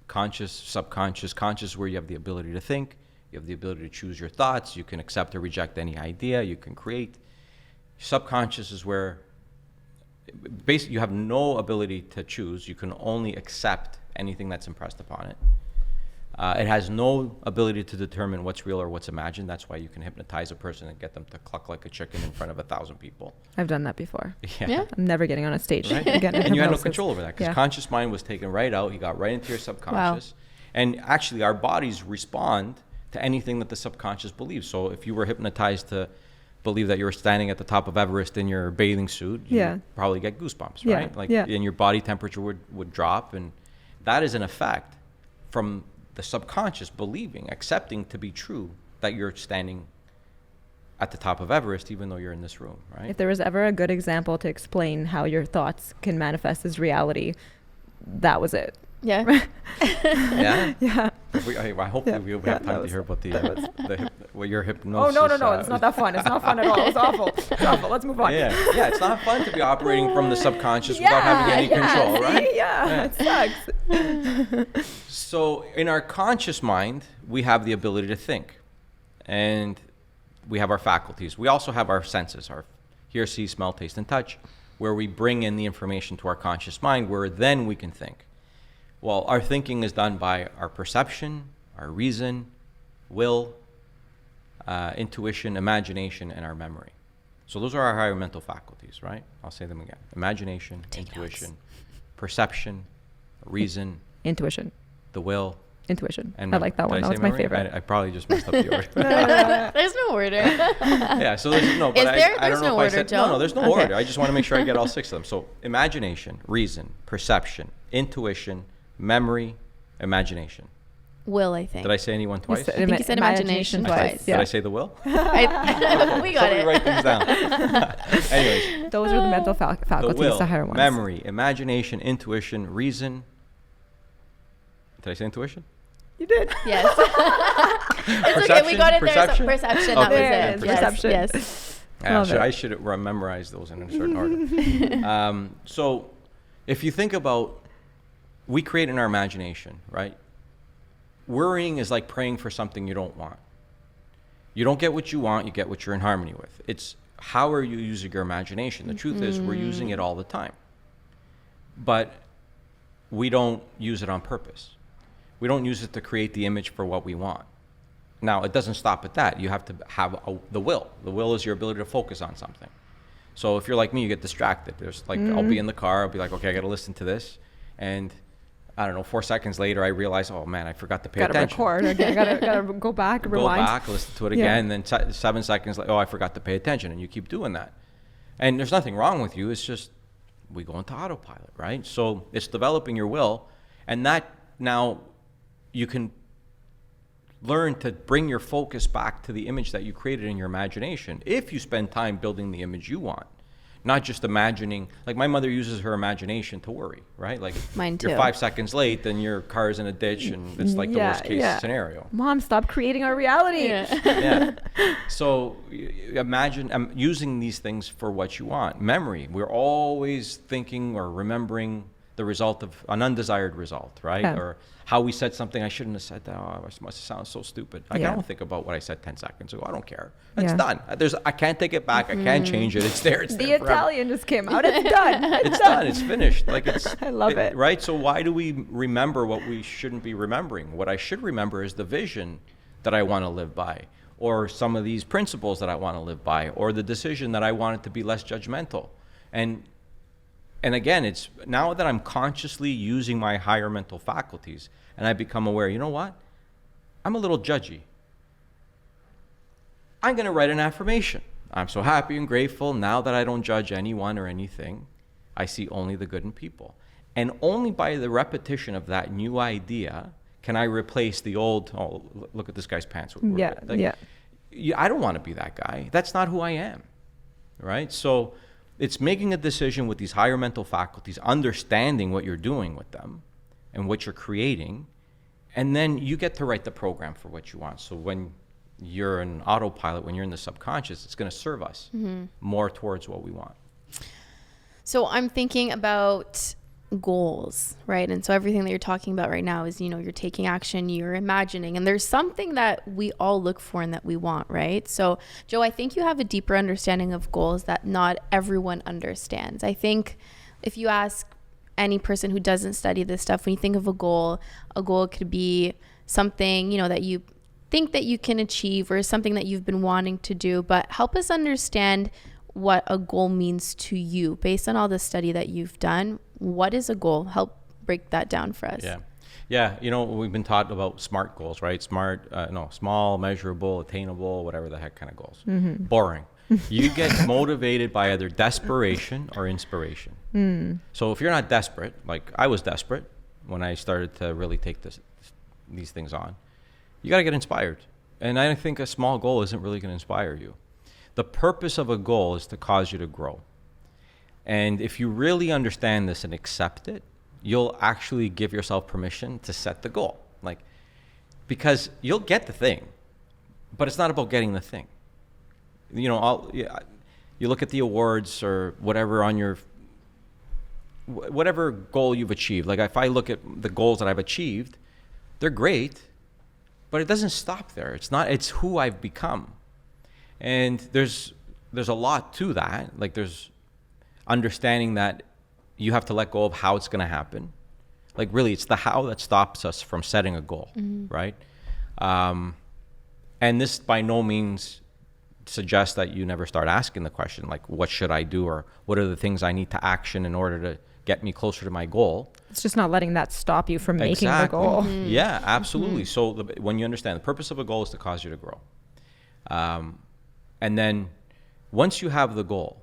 conscious, subconscious, conscious, where you have the ability to think, you have the ability to choose your thoughts, you can accept or reject any idea, you can create. Subconscious is where basically you have no ability to choose. You can only accept anything that's impressed upon it. It has no ability to determine what's real or what's imagined. That's why you can hypnotize a person and get them to cluck like a chicken in front of 1,000 people. I've done that before. Yeah. I'm never getting on a stage. Right? And you had no control over that because conscious mind was taken right out. You got right into your subconscious. Wow. And actually, our bodies respond to anything that the subconscious believes. So if you were hypnotized to believe that you were standing at the top of Everest in your bathing suit, you'd probably get goosebumps, right? And your body temperature would drop. And that is an effect from the subconscious believing, accepting to be true that you're standing at the top of Everest, even though you're in this room, right? If there was ever a good example to explain how your thoughts can manifest as reality, that was it. Yeah. Yeah. I hope we have time to hear about your hypnosis. Oh, no. It's not that fun. It's not fun at all. It's awful. It's awful. Let's move on. Yeah. It's not fun to be operating from the subconscious without having any control, right? It sucks. So in our conscious mind, we have the ability to think. And we have our faculties. We also have our senses, our hear, see, smell, taste, and touch, where we bring in the information to our conscious mind, where then we can think. Well, our thinking is done by our perception, our reason, will, intuition, imagination, and our memory. So those are our higher mental faculties, right? I'll say them again. Imagination, intuition, perception, reason, intuition, the will, Intuition. And I like that one. did I That was say my memory? favorite. I probably just messed up the order. There's no order. Yeah, so there's no, but Is there? I There's don't know no if I order, said, Joe? no, there's no Okay. order. I just want to make sure I get all 6 of them. So imagination, reason, perception, intuition, memory, imagination. Will, I think. Did I say anyone twice? said I think you said imagination twice. Did I say the will? We got Somebody it. write these down. Anyways, Those are the mental the faculties, will, the higher ones. memory, imagination, intuition, reason. Did I say intuition? You did. Yes. It's okay. We got it there. So Perception? perception. Okay. That There was it it. is, Yes. perception. Yes. Love it. I should have memorized those in a certain order. So if you think about, we create in our imagination, right? Worrying is like praying for something you don't want. You don't get what you want, you get what you're in harmony with. It's how are you using your imagination? The truth is we're using it all the time. But we don't use it on purpose. We don't use it to create the image for what we want. Now, it doesn't stop at that. You have to have the will. The will is your ability to focus on something. So if you're like me, you get distracted. There's like, I'll be in the car, I'll be like, okay, I got to listen to this. And I don't know, 4 seconds later, I realize, oh man, I forgot to pay Gotta attention. record again. Gotta go back, rewind. Go back, listen to it Yeah. again, and then 7 seconds, like, oh, I forgot to pay attention. And you keep doing that. And there's nothing wrong with you. It's just we go into autopilot, right? So it's developing your will. And that now you can learn to bring your focus back to the image that you created in your imagination if you spend time building the image you want, not just imagining. Like my mother uses her imagination to worry, right? Like Mine too. you're 5 seconds late, then your car is in a ditch, and it's like the worst case scenario. Mom, stop creating our reality. Yeah. So imagine using these things for what you want. Memory. We're always thinking or remembering the result of an undesired result, right? Yeah. Or how we said something. I shouldn't have said that. Oh, I must have sounded so stupid. Like, I don't think about what I said 10 seconds ago. I don't care. It's done. I can't take it back. I can't change it. It's there. It's The there forever. Italian just came out. It's done. It's done. It's finished. Like I love it. Right? So why do we remember what we shouldn't be remembering? What I should remember is the vision that I want to live by, or some of these principles that I want to live by, or the decision that I want it to be less judgmental. And again, it's now that I'm consciously using my higher mental faculties and I become aware, you know what? I'm a little judgy. I'm going to write an affirmation. I'm so happy and grateful now that I don't judge anyone or anything. I see only the good in people. And only by the repetition of that new idea can I replace the old, oh, look at this guy's pants. Yeah. I don't want to be that guy. That's not who I am, right? So it's making a decision with these higher mental faculties, understanding what you're doing with them and what you're creating, and then you get to write the program for what you want. So when you're in autopilot, when you're in the subconscious, it's going to serve us more towards what we want. So I'm thinking about goals, right? And so everything that you're talking about right now is, you're taking action, you're imagining, and there's something that we all look for and that we want, right? So Joe, I think you have a deeper understanding of goals that not everyone understands. I think if you ask any person who doesn't study this stuff, when you think of a goal could be something, that you think that you can achieve or something that you've been wanting to do, but help us understand what a goal means to you based on all the study that you've done. What is a goal? Help break that down for us. Yeah. We've been taught about SMART goals, right? Small, measurable, attainable, whatever the heck kind of goals. Boring. You get motivated by either desperation or inspiration. So if you're not desperate, like I was desperate when I started to really take these things on, you got to get inspired. And I think a small goal isn't really going to inspire you. The purpose of a goal is to cause you to grow. And if you really understand this and accept it, you'll actually give yourself permission to set the goal. Because you'll get the thing, but it's not about getting the thing. You look at the awards or whatever on your, whatever goal you've achieved. Like if I look at the goals that I've achieved, they're great, but it doesn't stop there. It's who I've become. And there's a lot to that. Like there's understanding that you have to let go of how it's going to happen. Like really, it's the how that stops us from setting a goal, right? And this by no means suggests that you never start asking the question, like, what should I do? Or what are the things I need to action in order to get me closer to my goal. It's just not letting that stop you from making the goal. Yeah, absolutely. So when you understand the purpose of a goal is to cause you to grow. And then once you have the goal,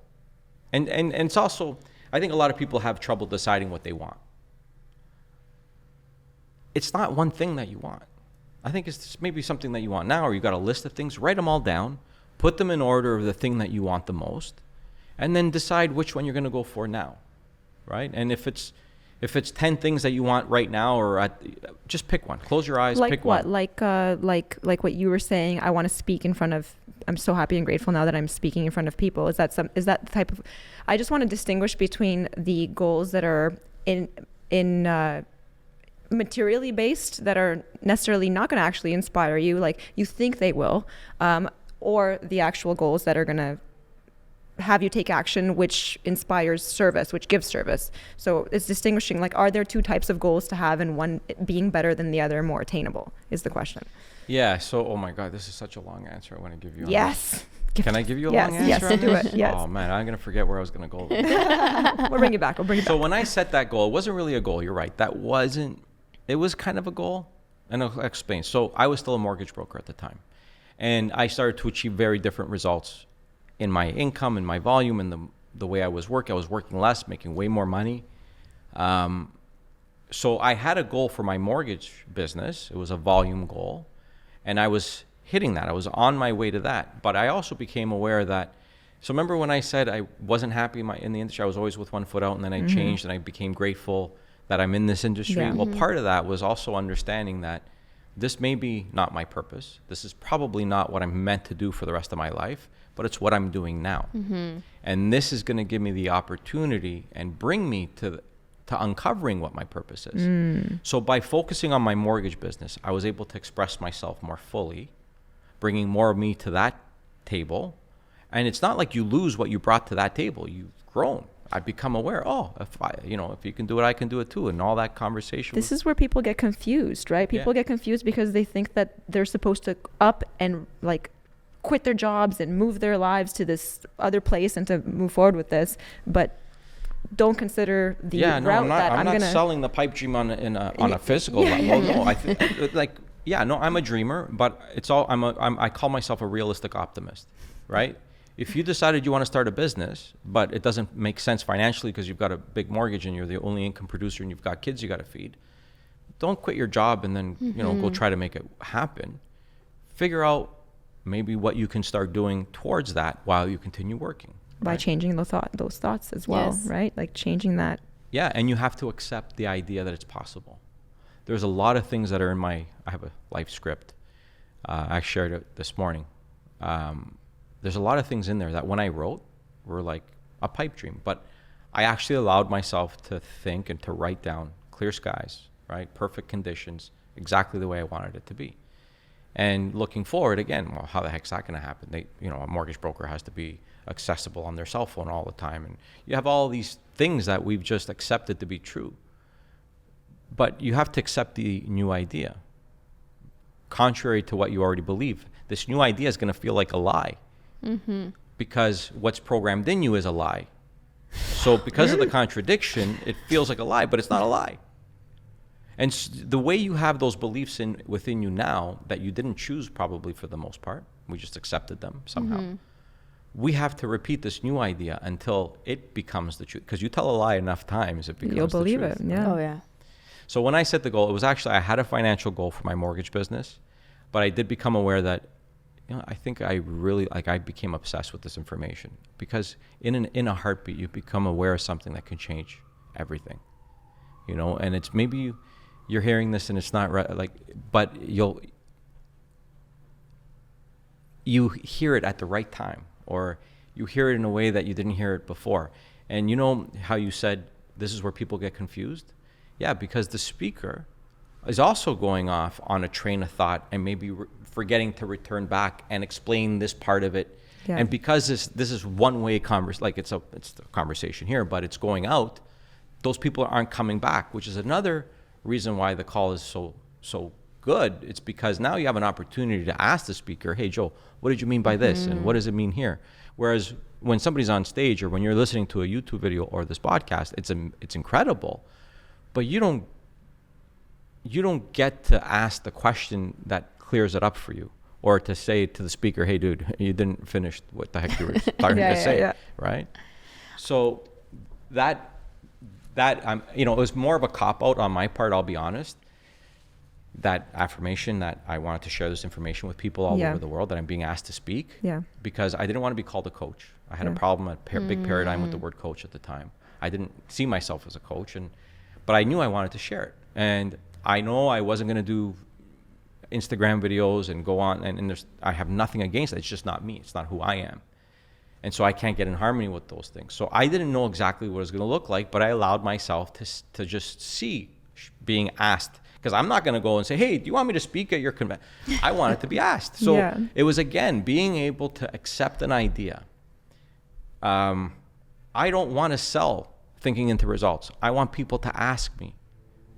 and it's also, I think a lot of people have trouble deciding what they want. It's not one thing that you want. I think it's maybe something that you want now, or you got a list of things, write them all down, put them in order of the thing that you want the most, and then decide which one you're going to go for now, right? And if it's 10 things that you want right now, or just pick one. Close your eyes, pick one. Like what you were saying, I want to speak in front of, I'm so happy and grateful now that I'm speaking in front of people. Is that the type of, I just want to distinguish between the goals that are in materially based, that are necessarily not going to actually inspire you, like you think they will, or the actual goals that are going to have you take action, which inspires service, which gives service. So it's distinguishing, like, are there two types of goals to have, and one being better than the other, more attainable, is the question. Yeah. So, oh my God, this is such a long answer I want to give you. Yes. Can I give you a long answer? Yes, do it. Yes. Oh man, I'm going to forget where I was going to go. We'll bring it back. So when I set that goal, it wasn't really a goal. You're right. It was kind of a goal. And I'll explain. So I was still a mortgage broker at the time. And I started to achieve very different results in my income and my volume and the way I was working. I was working less, making way more money. So I had a goal for my mortgage business. It was a volume goal. And I was hitting that. I was on my way to that. But I also became aware that, so remember when I said I wasn't happy in the industry, I was always with one foot out, and then I changed and I became grateful that I'm in this industry. Yeah. Well, part of that was also understanding that this may be not my purpose. This is probably not what I'm meant to do for the rest of my life, but it's what I'm doing now. And this is going to give me the opportunity and bring me to uncovering what my purpose is. So by focusing on my mortgage business, I was able to express myself more fully, bringing more of me to that table. And it's not like you lose what you brought to that table. You've grown. I become aware, if you can do it, I can do it too. And all that conversation. This is where people get confused, right? People get confused because they think that they're supposed to up and like quit their jobs and move their lives to this other place and to move forward with this, but don't consider the route that I'm not selling the pipe dream on a physical level. No, I'm a dreamer, but it's all I call myself a realistic optimist, right? If you decided you want to start a business, but it doesn't make sense financially because you've got a big mortgage and you're the only income producer and you've got kids you got to feed, don't quit your job and then go try to make it happen. Figure out maybe what you can start doing towards that while you continue working. By changing those thoughts as well, right? Like changing that. Yeah, and you have to accept the idea that it's possible. There's a lot of things that are I have a life script. I shared it this morning. There's a lot of things in there that when I wrote were like a pipe dream, but I actually allowed myself to think and to write down clear skies, right? Perfect conditions, exactly the way I wanted it to be. And looking forward again, well, how the heck's that going to happen? A mortgage broker has to be accessible on their cell phone all the time. And you have all these things that we've just accepted to be true. But you have to accept the new idea. Contrary to what you already believe, this new idea is going to feel like a lie. Because what's programmed in you is a lie. So because of the contradiction, it feels like a lie, but it's not a lie. And the way you have those beliefs within you now that you didn't choose probably for the most part, we just accepted them somehow. We have to repeat this new idea until it becomes the truth. Because you tell a lie enough times, it becomes the truth. You'll believe it, yeah. Oh, yeah. So when I set the goal, it was actually, I had a financial goal for my mortgage business, but I did become aware that I think I became obsessed with this information because in a heartbeat, you become aware of something that can change everything, and it's maybe you're hearing this and it's not right, but you hear it at the right time, or you hear it in a way that you didn't hear it before. And you know how you said this is where people get confused? Yeah, because the speaker is also going off on a train of thought and maybe forgetting to return back and explain this part of it. Yeah. And because this is one-way conversation, it's a conversation here, but it's going out, those people aren't coming back, which is another reason why the call is so good. It's because now you have an opportunity to ask the speaker, hey, Joe, what did you mean by this? And what does it mean here? Whereas when somebody's on stage or when you're listening to a YouTube video or this podcast, it's incredible, but you don't get to ask the question that clears it up for you, or to say to the speaker, hey, dude, you didn't finish what the heck you were starting to say, right? So that it was more of a cop-out on my part, I'll be honest, that affirmation that I wanted to share this information with people all over the world, that I'm being asked to speak, because I didn't want to be called a coach. I had a problem, big paradigm with the word coach at the time. I didn't see myself as a coach, but I knew I wanted to share it. And I know I wasn't going to do Instagram videos and go on, and I have nothing against it. It's just not me. It's not who I am. And so I can't get in harmony with those things. So I didn't know exactly what it was going to look like, but I allowed myself to just see being asked. Because I'm not going to go and say, hey, do you want me to speak at your convention? I want it to be asked. So it was, again, being able to accept an idea. I don't want to sell thinking into results. I want people to ask me,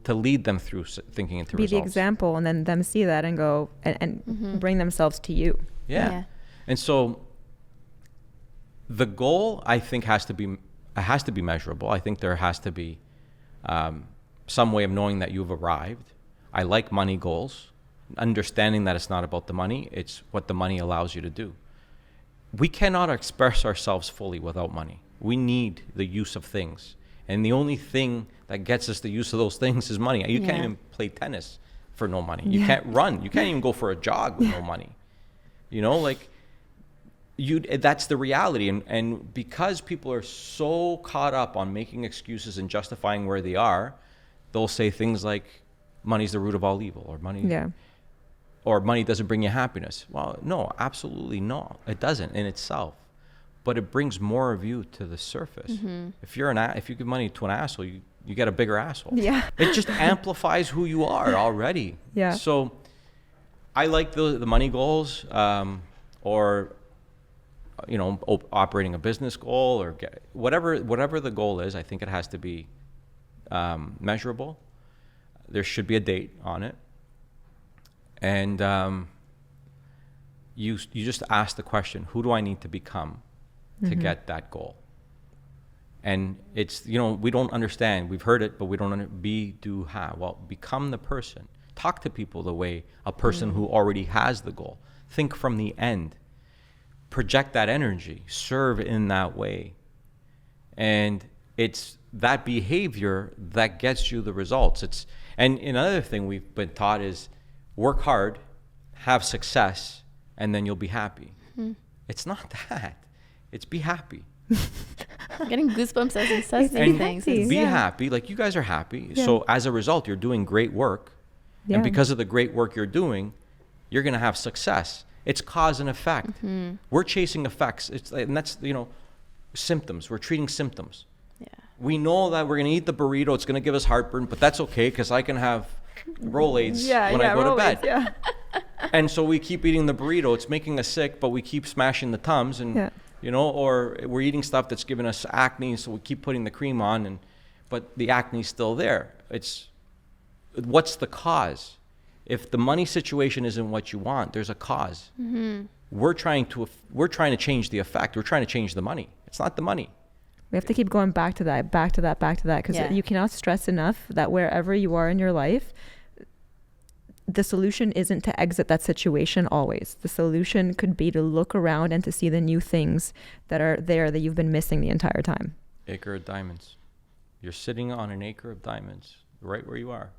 to lead them through thinking into results. Be the example, and then them see that and go and bring themselves to you. Yeah. And so the goal, I think, has to be measurable. I think there has to be some way of knowing that you've arrived. I like money goals, understanding that it's not about the money, it's what the money allows you to do. We cannot express ourselves fully without money. We need the use of things. And the only thing that gets us the use of those things is money. You can't even play tennis for no money. You can't run. You can't even go for a jog with no money. That's the reality. And because people are so caught up on making excuses and justifying where they are, they'll say things like, money's the root of all evil, or money doesn't bring you happiness. Well, no, absolutely no. It doesn't in itself. But it brings more of you to the surface. If you give money to an asshole, you get a bigger asshole. Yeah. It just amplifies who you are already. Yeah. So I like the money goals, or operating a business goal, or whatever the goal is. I think it has to be measurable. There should be a date on it, and you just ask the question: who do I need to become to get that goal? And it's, we don't understand. We've heard it, but we don't be, do, have. Well, become the person. Talk to people the way a person who already has the goal. Think from the end. Project that energy. Serve in that way. And it's that behavior that gets you the results. And another thing we've been taught is work hard, have success, and then you'll be happy. It's not that. It's be happy. I'm getting goosebumps as he says these things. Be happy. Like, you guys are happy. Yeah. So as a result, you're doing great work. Yeah. And because of the great work you're doing, you're going to have success. It's cause and effect. We're chasing effects. And that's, symptoms. We're treating symptoms. Yeah. We know that we're going to eat the burrito. It's going to give us heartburn, but that's okay because I can have Rolaids when I go to bed. Yeah. And so we keep eating the burrito. It's making us sick, but we keep smashing the Tums and, or we're eating stuff that's giving us acne, so we keep putting the cream on, but the acne's still there. What's the cause? If the money situation isn't what you want, there's a cause. We're trying to change the effect. We're trying to change the money. It's not the money. We have to keep going back to that, because you cannot stress enough that wherever you are in your life, the solution isn't to exit that situation always. The solution could be to look around and to see the new things that are there that you've been missing the entire time. Acre of diamonds. You're sitting on an acre of diamonds right where you are.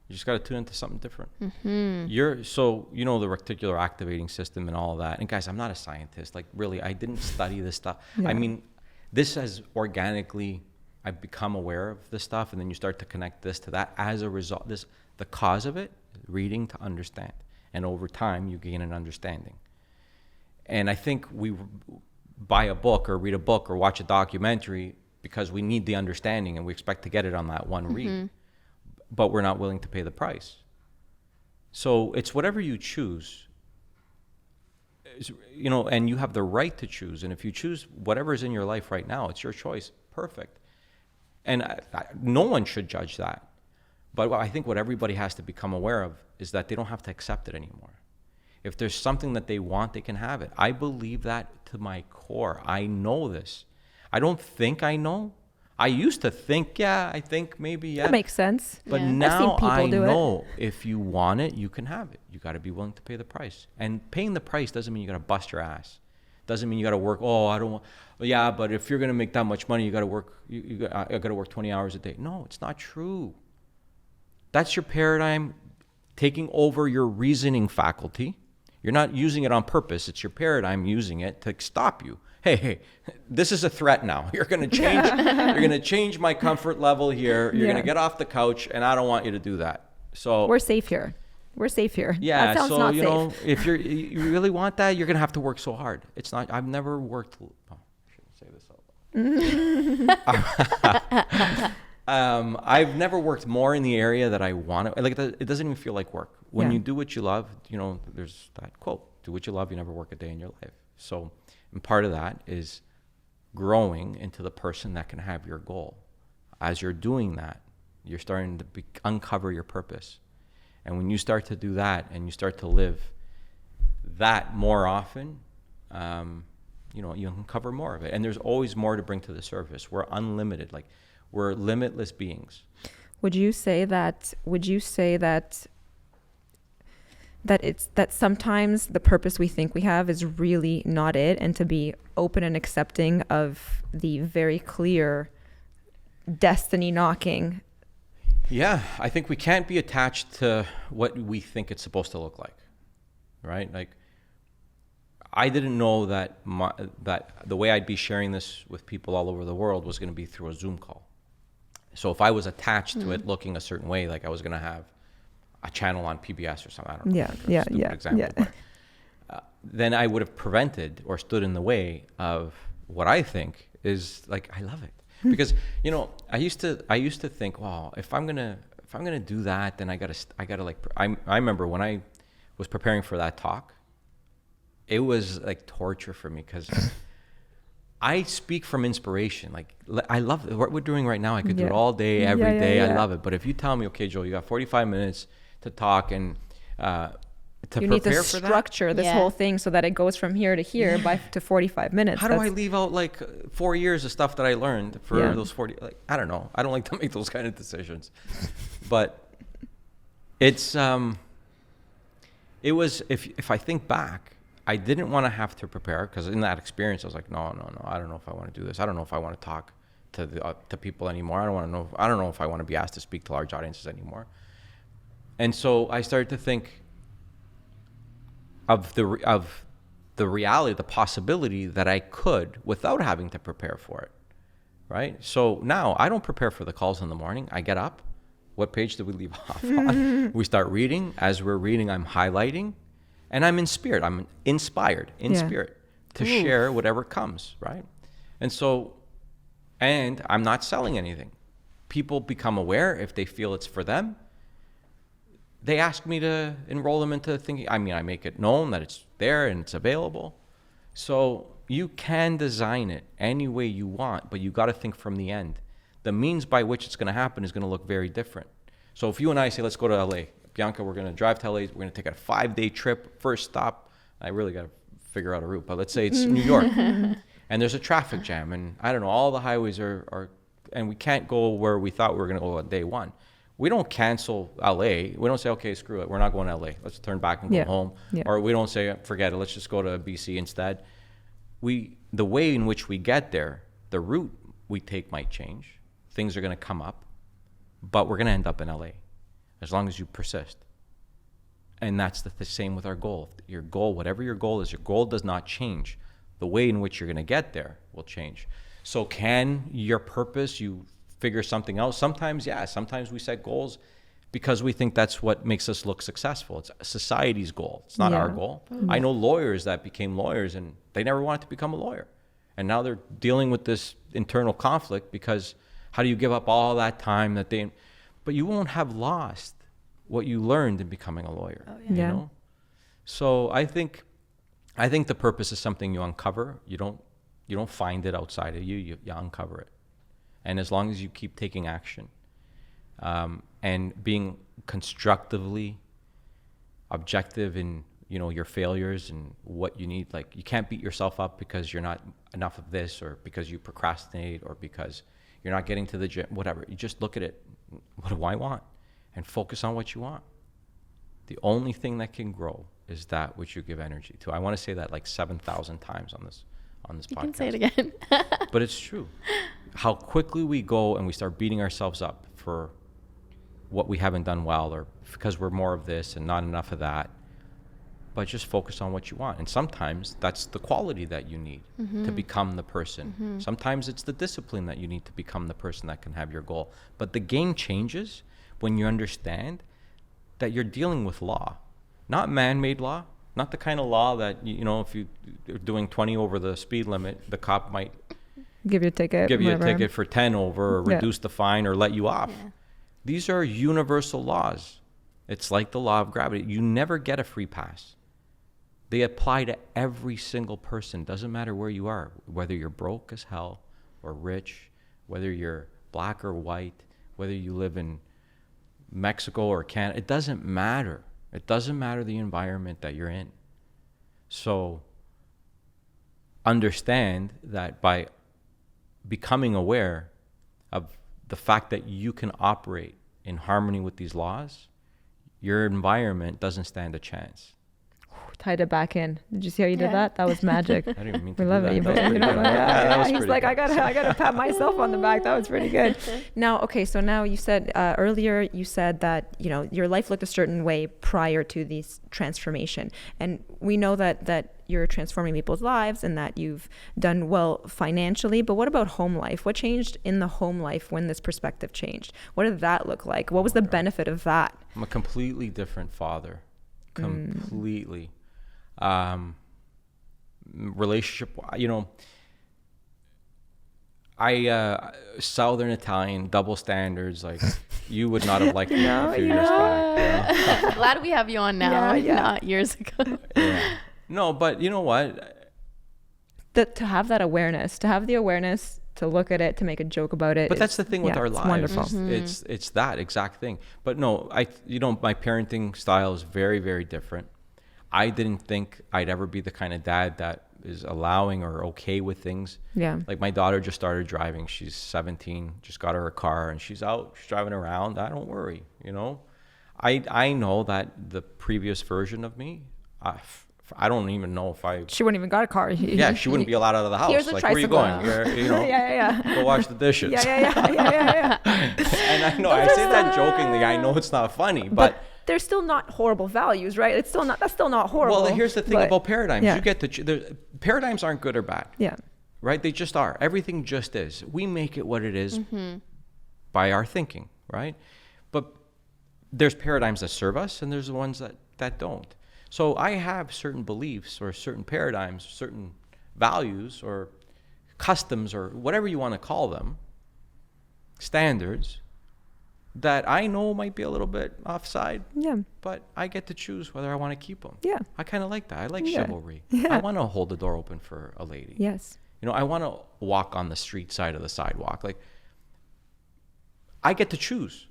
You just got to tune into something different. The reticular activating system and all of that. And guys, I'm not a scientist. Like, really, I didn't study this stuff. Yeah. I mean, this has organically, I've become aware of this stuff, and then you start to connect this to that. As a result, the cause of it, reading to understand. And over time, you gain an understanding. And I think we buy a book or read a book or watch a documentary because we need the understanding and we expect to get it on that one read. But we're not willing to pay the price. So it's whatever you choose, and you have the right to choose. And if you choose whatever is in your life right now, it's your choice. Perfect. And no one should judge that. But I think what everybody has to become aware of is that they don't have to accept it anymore. If there's something that they want, they can have it. I believe that to my core. I know this. I don't think I know. I used to think, I think maybe, That makes sense. But Yeah. now I do know if you want it, you can have it. You got to be willing to pay the price. And paying the price doesn't mean you got to bust your ass. Doesn't mean you got to work. Oh, I don't want. Yeah, but if you're gonna make that much money, you got to work. I got to work 20 hours a day. No, it's not true. That's your paradigm taking over your reasoning faculty. You're not using it on purpose. It's your paradigm using it to stop you. Hey, this is a threat now. You're going to change. You're going to change my comfort level here. You're going to get off the couch, and I don't want you to do that. So We're safe here. We're safe here. yeah. That sounds So not you safe. know, if you really want that, you're going to have to work so hard. It's not. I've never worked. Oh, I shouldn't say this out loud. I've never worked more in the area that I want to. Like it doesn't even feel like work. When you do what you love, you know, there's that quote: "Do what you love, you never work a day in your life." So, and part of that is growing into the person that can have your goal. As you're doing that, you're starting to uncover your purpose. And when you start to do that and you start to live that more often, you know, you uncover more of it. And there's always more to bring to the surface. We're unlimited. Like, we're limitless beings. Would you say that it's that sometimes the purpose we think we have is really not it, and to be open and accepting of the very clear destiny knocking? Yeah, I think we can't be attached to what we think it's supposed to look like, right? Like, I didn't know that that the way I'd be sharing this with people all over the world was going to be through a Zoom call. So if I was attached to it looking a certain way, like I was going to have a channel on PBS or something, I don't know. Then I would have prevented or stood in the way of what I think is like, I love it. Because, you know, I used to think, well, if I'm gonna do that, then I gotta like, I remember when I was preparing for that talk, it was like torture for me because I speak from inspiration. Like, I love what we're doing right now. I could do it all day, every day. I love it. But if you tell me, okay, Joe, you got 45 minutes to talk and to you prepare need to for that, structure this whole thing so that it goes from here to here to 45 minutes. How do I leave out like 4 years of stuff that I learned for those 40? Like, I don't know. I don't like to make those kind of decisions. But it's it was, if I think back, I didn't want to have to prepare, because in that experience I was like, no, I don't know if I want to do this. I don't know if I want to talk to people anymore. I don't know if I want to be asked to speak to large audiences anymore. And so I started to think of the reality, the possibility that I could without having to prepare for it, right? So now I don't prepare for the calls in the morning. I get up. What page did we leave off on? We start reading. As we're reading, I'm highlighting, and I'm in spirit. I'm inspired in spirit to share whatever comes, right? And so, and I'm not selling anything. People become aware if they feel it's for them. They ask me to enroll them into thinking. I mean, I make it known that it's there and it's available. So you can design it any way you want, but you got to think from the end. The means by which it's going to happen is going to look very different. So if you and I say, let's go to LA, Bianca, we're going to drive to LA. We're going to take a 5-day trip. First stop, I really got to figure out a route, but let's say it's New York, and there's a traffic jam, and I don't know, all the highways are, and we can't go where we thought we were going to go on day one. We don't cancel LA. We don't say, okay, screw it, we're not going to LA. Let's turn back and go home. Yeah. Or we don't say, forget it, let's just go to BC instead. The way in which we get there, the route we take might change. Things are going to come up, but we're going to end up in LA as long as you persist. And that's the same with our goal. Your goal, whatever your goal is, your goal does not change. The way in which you're going to get there will change. So can your purpose, you figure something out? Sometimes, sometimes we set goals because we think that's what makes us look successful. It's society's goal. It's not our goal. I know lawyers that became lawyers and they never wanted to become a lawyer. And now they're dealing with this internal conflict because how do you give up all that time but you won't have lost what you learned in becoming a lawyer. You know? So I think the purpose is something you uncover. You don't find it outside of you. You uncover it. And as long as you keep taking action, and being constructively objective in, you know, your failures and what you need. Like, you can't beat yourself up because you're not enough of this, or because you procrastinate, or because you're not getting to the gym, whatever. You just look at it, what do I want? And focus on what you want. The only thing that can grow is that which you give energy to. I want to say that like 7,000 times on this podcast. You can say it again. But it's true. How quickly we go and we start beating ourselves up for what we haven't done well, or because we're more of this and not enough of that. But just focus on what you want. And sometimes that's the quality that you need to become the person. Sometimes it's the discipline that you need to become the person that can have your goal. But the game changes when you understand that you're dealing with law, not man-made law, not the kind of law that, you know, if you're doing 20 over the speed limit, the cop might give you a ticket for 10 over, or reduce the fine, or let you off. Yeah. These are universal laws. It's like the law of gravity. You never get a free pass. They apply to every single person. Doesn't matter where you are, whether you're broke as hell or rich, whether you're black or white, whether you live in Mexico or Canada. It doesn't matter. It doesn't matter the environment that you're in. So understand that by becoming aware of the fact that you can operate in harmony with these laws, your environment doesn't stand a chance. Tied it back in. Did you see how you did that? That was magic. I didn't even mean to We do love that. it. That was pretty good. That was He's pretty like, good. I gotta pat myself on the back. That was pretty good. Now, okay, so now you said earlier, you said that, you know, your life looked a certain way prior to this transformation, and we know that you're transforming people's lives and that you've done well financially. But what about home life? What changed in the home life when this perspective changed? What did that look like? What was the benefit of that? I'm a completely different father. Completely. Relationship, you know, I Southern Italian, double standards, like you would not have liked me a few years back. You know? Glad we have you on now, not years ago. Yeah. No, but you know what? To have that awareness, to have the awareness to look at it, to make a joke about it. But that's the thing with our lives. Wonderful. It's that exact thing. But no, my parenting style is very, very different. I didn't think I'd ever be the kind of dad that is allowing or okay with things. Yeah. Like my daughter just started driving. She's 17, just got her a car and she's out, she's driving around. I don't worry, you know. I know that the previous version of me, I don't even know if she wouldn't even got a car. Yeah, she wouldn't be allowed out of the house. Here's a like, tricycle. Where are you going? You know, Yeah. Go wash the dishes. Yeah. And I know I say that jokingly. I know it's not funny, but they're still not horrible values, right? That's still not horrible. Well, here's the thing about paradigms. Yeah. You get paradigms aren't good or bad. Yeah. Right? They just are. Everything just is. We make it what it is by our thinking, right? But there's paradigms that serve us and there's the ones that don't. So I have certain beliefs or certain paradigms, certain values or customs or whatever you want to call them, standards that I know might be a little bit offside. Yeah. But I get to choose whether I want to keep them. Yeah. I kind of like that. I like chivalry. Yeah. I want to hold the door open for a lady. Yes. You know, I want to walk on the street side of the sidewalk. Like, I get to choose.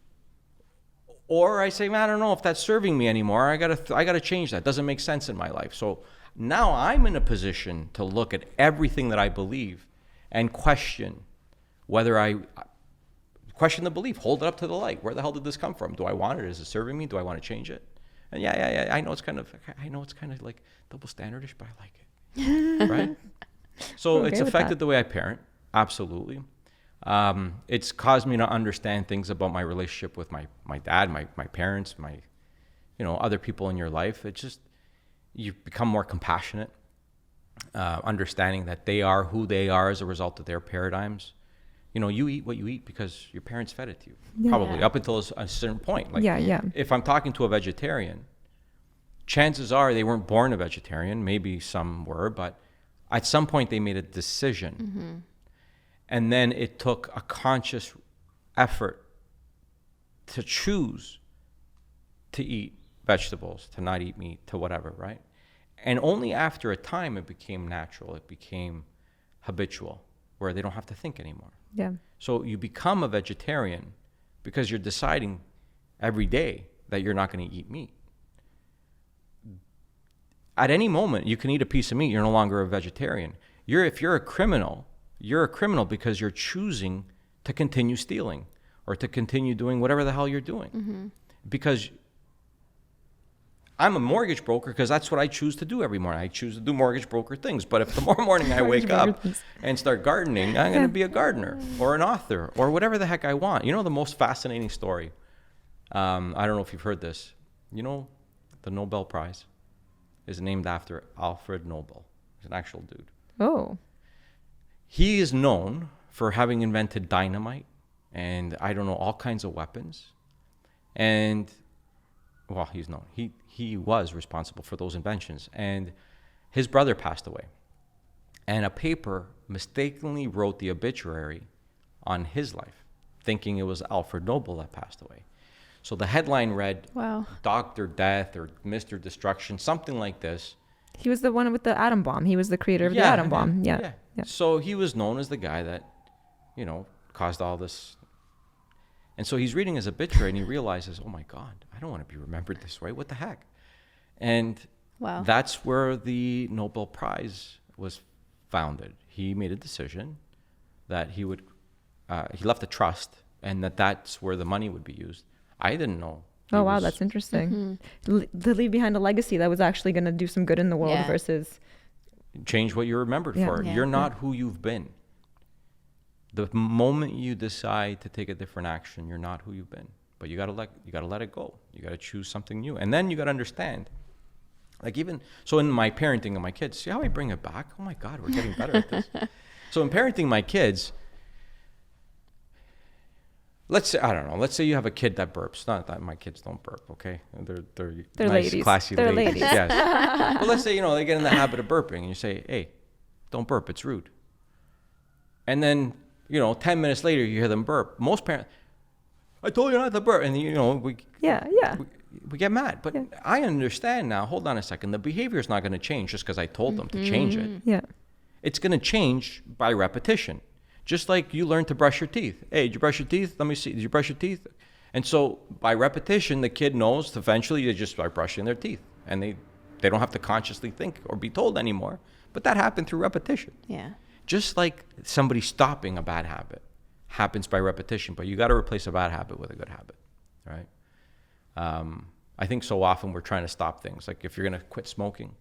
Or I say, man, I don't know if that's serving me anymore. I gotta change that. Doesn't make sense in my life. So now I'm in a position to look at everything that I believe and question whether I question the belief, hold it up to the light. Where the hell did this come from? Do I want it? Is it serving me? Do I want to change it? And yeah. I know it's kind of like double standardish, but I like it. Right? So it's affected the way I parent. Absolutely. It's caused me to understand things about my relationship with my dad, my parents, my, other people in your life. It's just, you become more compassionate, understanding that they are who they are as a result of their paradigms. You eat what you eat because your parents fed it to you, probably up until a certain point. Like, if I'm talking to a vegetarian, chances are they weren't born a vegetarian. Maybe some were, but at some point they made a decision. Mm-hmm. And then it took a conscious effort to choose to eat vegetables, to not eat meat, to whatever, right? And only after a time it became natural, it became habitual, where they don't have to think anymore. Yeah. So you become a vegetarian because you're deciding every day that you're not going to eat meat. At any moment, you can eat a piece of meat. You're no longer a vegetarian. If you're a criminal because you're choosing to continue stealing or to continue doing whatever the hell you're doing. Because I'm a mortgage broker because that's what I choose to do every morning. I choose to do mortgage broker things. But if tomorrow morning I wake up and start gardening, I'm going to be a gardener or an author or whatever the heck I want. You know the most fascinating story? I don't know if you've heard this. You know, the Nobel Prize is named after Alfred Nobel. He's an actual dude. Oh. He is known for having invented dynamite and, I don't know, all kinds of weapons. And, well, he's known. He was responsible for those inventions. And his brother passed away. And a paper mistakenly wrote the obituary on his life, thinking it was Alfred Nobel that passed away. So the headline read, Wow. Dr. Death or Mr. Destruction, something like this. He was the one with the atom bomb. He was the creator of the atom bomb. Yeah. So he was known as the guy that, you know, caused all this. And so he's reading his obituary and he realizes, oh my God, I don't want to be remembered this way. What the heck? And Wow. that's where the Nobel Prize was founded. He made a decision that he left a trust and that's where the money would be used. I didn't know. Oh, wow, that's interesting. To leave behind a legacy that was actually going to do some good in the world versus... Change what you're remembered for. Yeah. You're not who you've been. The moment you decide to take a different action, you're not who you've been. But you gotta let it go. You gotta choose something new. And then you gotta understand. Like so in my parenting of my kids, see how I bring it back? Oh my God, we're getting better at this. So in parenting my kids, let's say you have a kid that burps. Not that my kids don't burp, okay? They're nice, ladies. classy They're ladies. ladies. Yes. But let's say, they get in the habit of burping and you say, hey, don't burp, it's rude. And then, 10 minutes later you hear them burp. Most parents, I told you not to burp. And we get mad. But I understand now, hold on a second, the behavior is not going to change just because I told them to change it. Yeah. It's going to change by repetition. Just like you learn to brush your teeth. Hey, did you brush your teeth? Let me see. Did you brush your teeth? And so by repetition, the kid knows eventually they just start brushing their teeth. And they don't have to consciously think or be told anymore. But that happened through repetition. Yeah. Just like somebody stopping a bad habit happens by repetition. But you got to replace a bad habit with a good habit, right? I think so often we're trying to stop things. Like if you're going to quit smoking,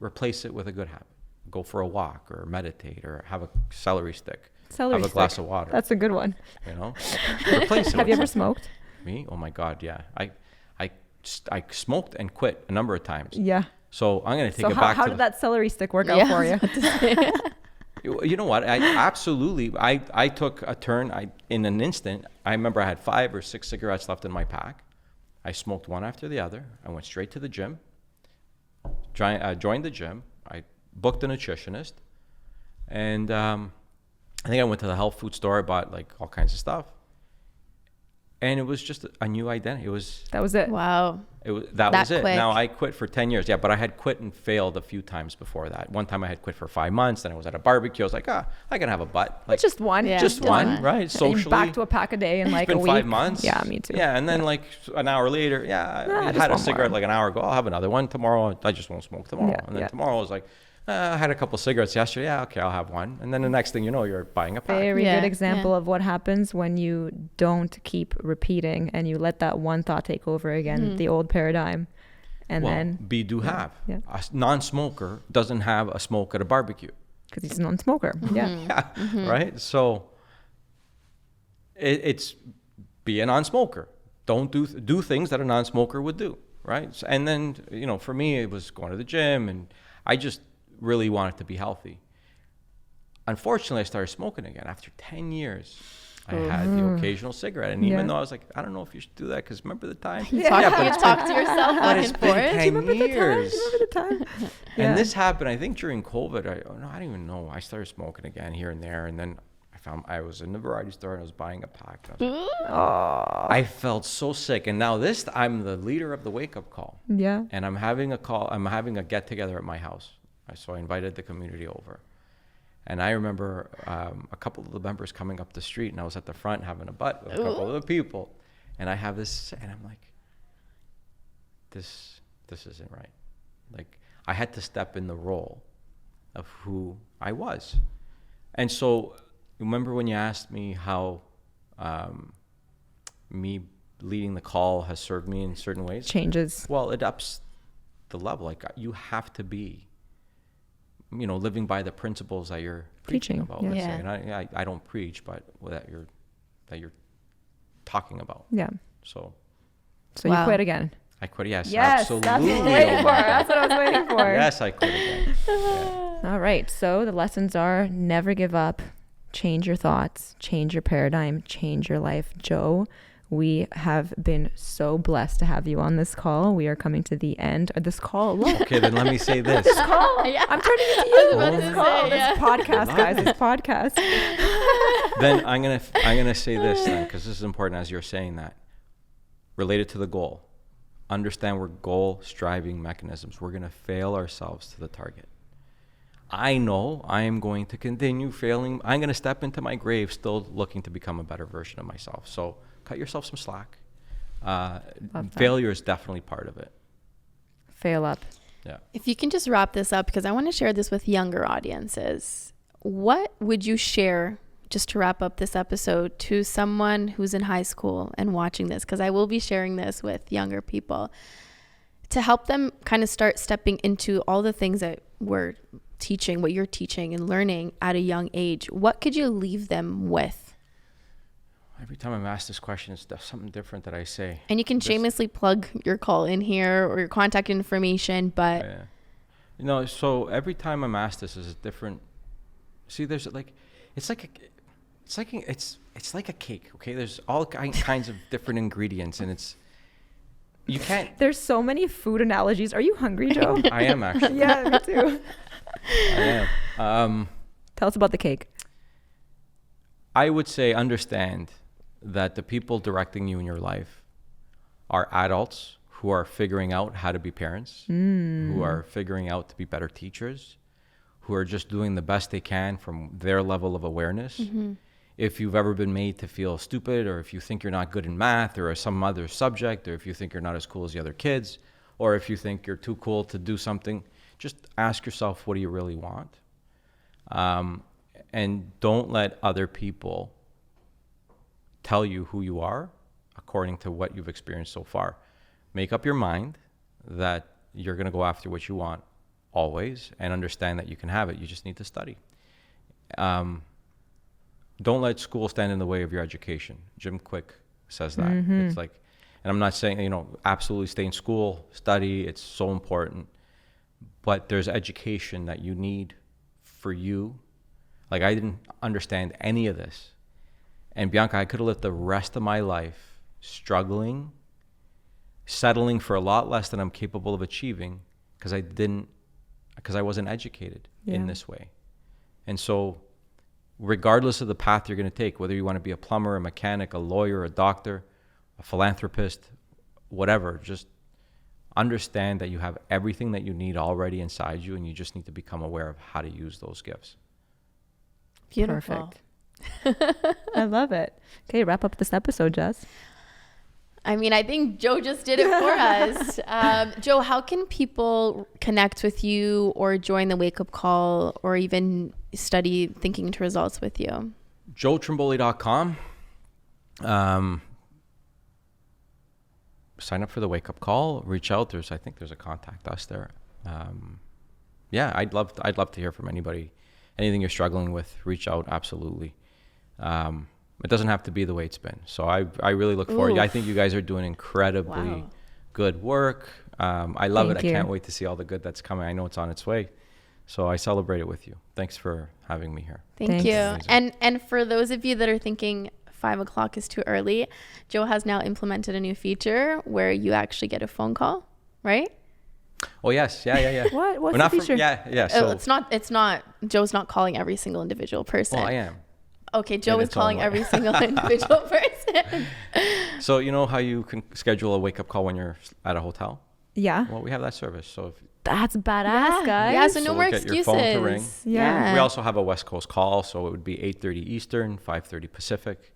replace it with a good habit. Go for a walk or meditate or have a celery stick. Have a glass of water. That's a good one. Replace it. Have you ever smoked? Me? Oh my God, yeah. I smoked and quit a number of times. Yeah. So I'm going to take it back. How did that celery stick work out for you? You know what? I took a turn. In an instant, I remember I had 5 or 6 cigarettes left in my pack. I smoked one after the other. I went straight to the gym. Joined the gym. I booked a nutritionist, and I think I went to the health food store. I bought like all kinds of stuff, and it was just a new identity. That was it. Wow. That was it. Quick. Now I quit for 10 years. Yeah, but I had quit and failed a few times before that. One time I had quit for 5 months. Then I was at a barbecue. I was like, I can have a butt. Like just one. Yeah. Just one, right? Socially. Back to a pack a day in like it's been a week. 5 months. Yeah, me too. Yeah, and then like an hour later, I had a cigarette like an hour ago. I'll have another one tomorrow. I just won't smoke tomorrow. Yeah, and then tomorrow I was like, I had a couple cigarettes yesterday. Yeah, okay, I'll have one. And then the next thing you know, you're buying a pack. Very good example of what happens when you don't keep repeating and you let that one thought take over again, the old paradigm. And then be do have. Yeah. A non-smoker doesn't have a smoke at a barbecue. Because he's a non-smoker. Yeah. Right? So it's be a non-smoker. Don't do things that a non-smoker would do, right? And then, for me, it was going to the gym, and I just really wanted to be healthy. Unfortunately, I started smoking again. After 10 years, I had the occasional cigarette. And even though I was like, I don't know if you should do that, because remember the time? You talk to yourself back and forth. 10 Do you remember years. the time? And this happened, I think, during COVID. I don't even know. I started smoking again here and there. And then I was in the variety store and I was buying a pack. I felt so sick. And now I'm the leader of the wake-up call. Yeah. And I'm having a get-together at my house. So I invited the community over. And I remember a couple of the members coming up the street, and I was at the front having a butt with a couple of the people. And I have this, and I'm like, this isn't right. Like, I had to step in the role of who I was. And so, remember when you asked me how me leading the call has served me in certain ways? Changes. Well, it ups the level. Like, you have to be, living by the principles that you're preaching about. Let's say. And I don't preach, but that you're talking about. Yeah. So you quit again. I quit. Yes, absolutely. That's what I was waiting for. That's what I was waiting for. Yes, I quit again. Yeah. All right. So the lessons are: never give up, change your thoughts, change your paradigm, change your life. Joe, we have been so blessed to have you on this call. We are coming to the end of this call. Look. Okay, then let me say this. This call. Yeah. I'm turning it to you. This call. This podcast, guys. This podcast. Then I'm gonna say this then, because this is important as you're saying that. Related to the goal. Understand we're goal striving mechanisms. We're gonna fail ourselves to the target. I know I am going to continue failing. I'm gonna step into my grave still looking to become a better version of myself. So cut yourself some slack. Failure is definitely part of it. Fail up. Yeah. If you can just wrap this up, because I want to share this with younger audiences. What would you share, just to wrap up this episode, to someone who's in high school and watching this? Because I will be sharing this with younger people to help them kind of start stepping into all the things that we're teaching, what you're teaching and learning at a young age. What could you leave them with? Every time I'm asked this question, it's something different that I say. And you can shamelessly plug your call in here or your contact information, but so every time I'm asked this is a different. See, there's it's like a cake. Okay, there's all kinds of different ingredients, and you can't. There's so many food analogies. Are you hungry, Joe? I am actually. Yeah, me too. I am. Tell us about the cake. I would say understand that the people directing you in your life are adults who are figuring out how to be parents, who are figuring out to be better teachers, who are just doing the best they can from their level of awareness. Mm-hmm. If you've ever been made to feel stupid, or if you think you're not good in math or some other subject, or if you think you're not as cool as the other kids, or if you think you're too cool to do something, just ask yourself, what do you really want? And don't let other people tell you who you are according to what you've experienced so far. Make up your mind that you're going to go after what you want always, and understand that you can have it. You just need to study. Don't let school stand in the way of your education. Jim Quick says that. Mm-hmm. It's like, and I'm not saying, absolutely stay in school, study. It's so important. But there's education that you need for you. Like, I didn't understand any of this. And Bianca, I could have lived the rest of my life struggling, settling for a lot less than I'm capable of achieving because I wasn't educated in this way. And so regardless of the path you're going to take, whether you want to be a plumber, a mechanic, a lawyer, a doctor, a philanthropist, whatever, just understand that you have everything that you need already inside you, and you just need to become aware of how to use those gifts. Beautiful. Perfect. I love it. Okay, wrap up this episode, Jess. I mean, I think Joe just did it for us. Joe, how can people connect with you or join the Wake Up Call or even study Thinking to Results with you? JoeTrimboli.com. Sign up for the Wake Up Call. Reach out. I think there's a contact us there. I'd love to hear from anybody. Anything you're struggling with, reach out. Absolutely. It doesn't have to be the way it's been. So I really look forward. I think you guys are doing incredibly good work. I love it. I can't wait to see all the good that's coming. I know it's on its way. So I celebrate it with you. Thanks for having me here. Thank you. And for those of you that are thinking 5 o'clock is too early, Joe has now implemented a new feature where you actually get a phone call, right? Oh yes, yeah. What's the feature? So it's not. Joe's not calling every single individual person. Well, I am. Okay, Joe is calling every single individual person. So you know how you can schedule a wake up call when you're at a hotel? Yeah. Well, we have that service. So if That's badass, Yeah. guys. Yeah, so no So more look at your phone to ring. excuses. Yeah. We also have a West Coast call, so it would be 8:30 Eastern, 5:30 Pacific.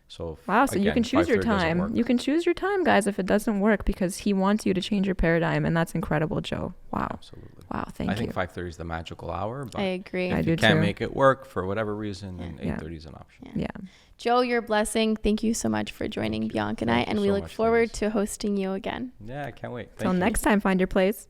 So Wow, so you again, can choose your 5:30 doesn't time. work. You can choose your time, guys, if it doesn't work, because he wants you to change your paradigm, and that's incredible, Joe. Wow. Absolutely. Wow, thank I you. think 5:30 is the magical hour, but I agree. if I you do can't too. make it work for whatever reason, then Yeah. 8:30 is an option. Yeah. Yeah. Joe, your blessing. Thank you so much for joining Bianca and I, Thank you and we so look much, forward ladies. to hosting you again. Yeah, I can't wait. Till Thank you. next time, find your place.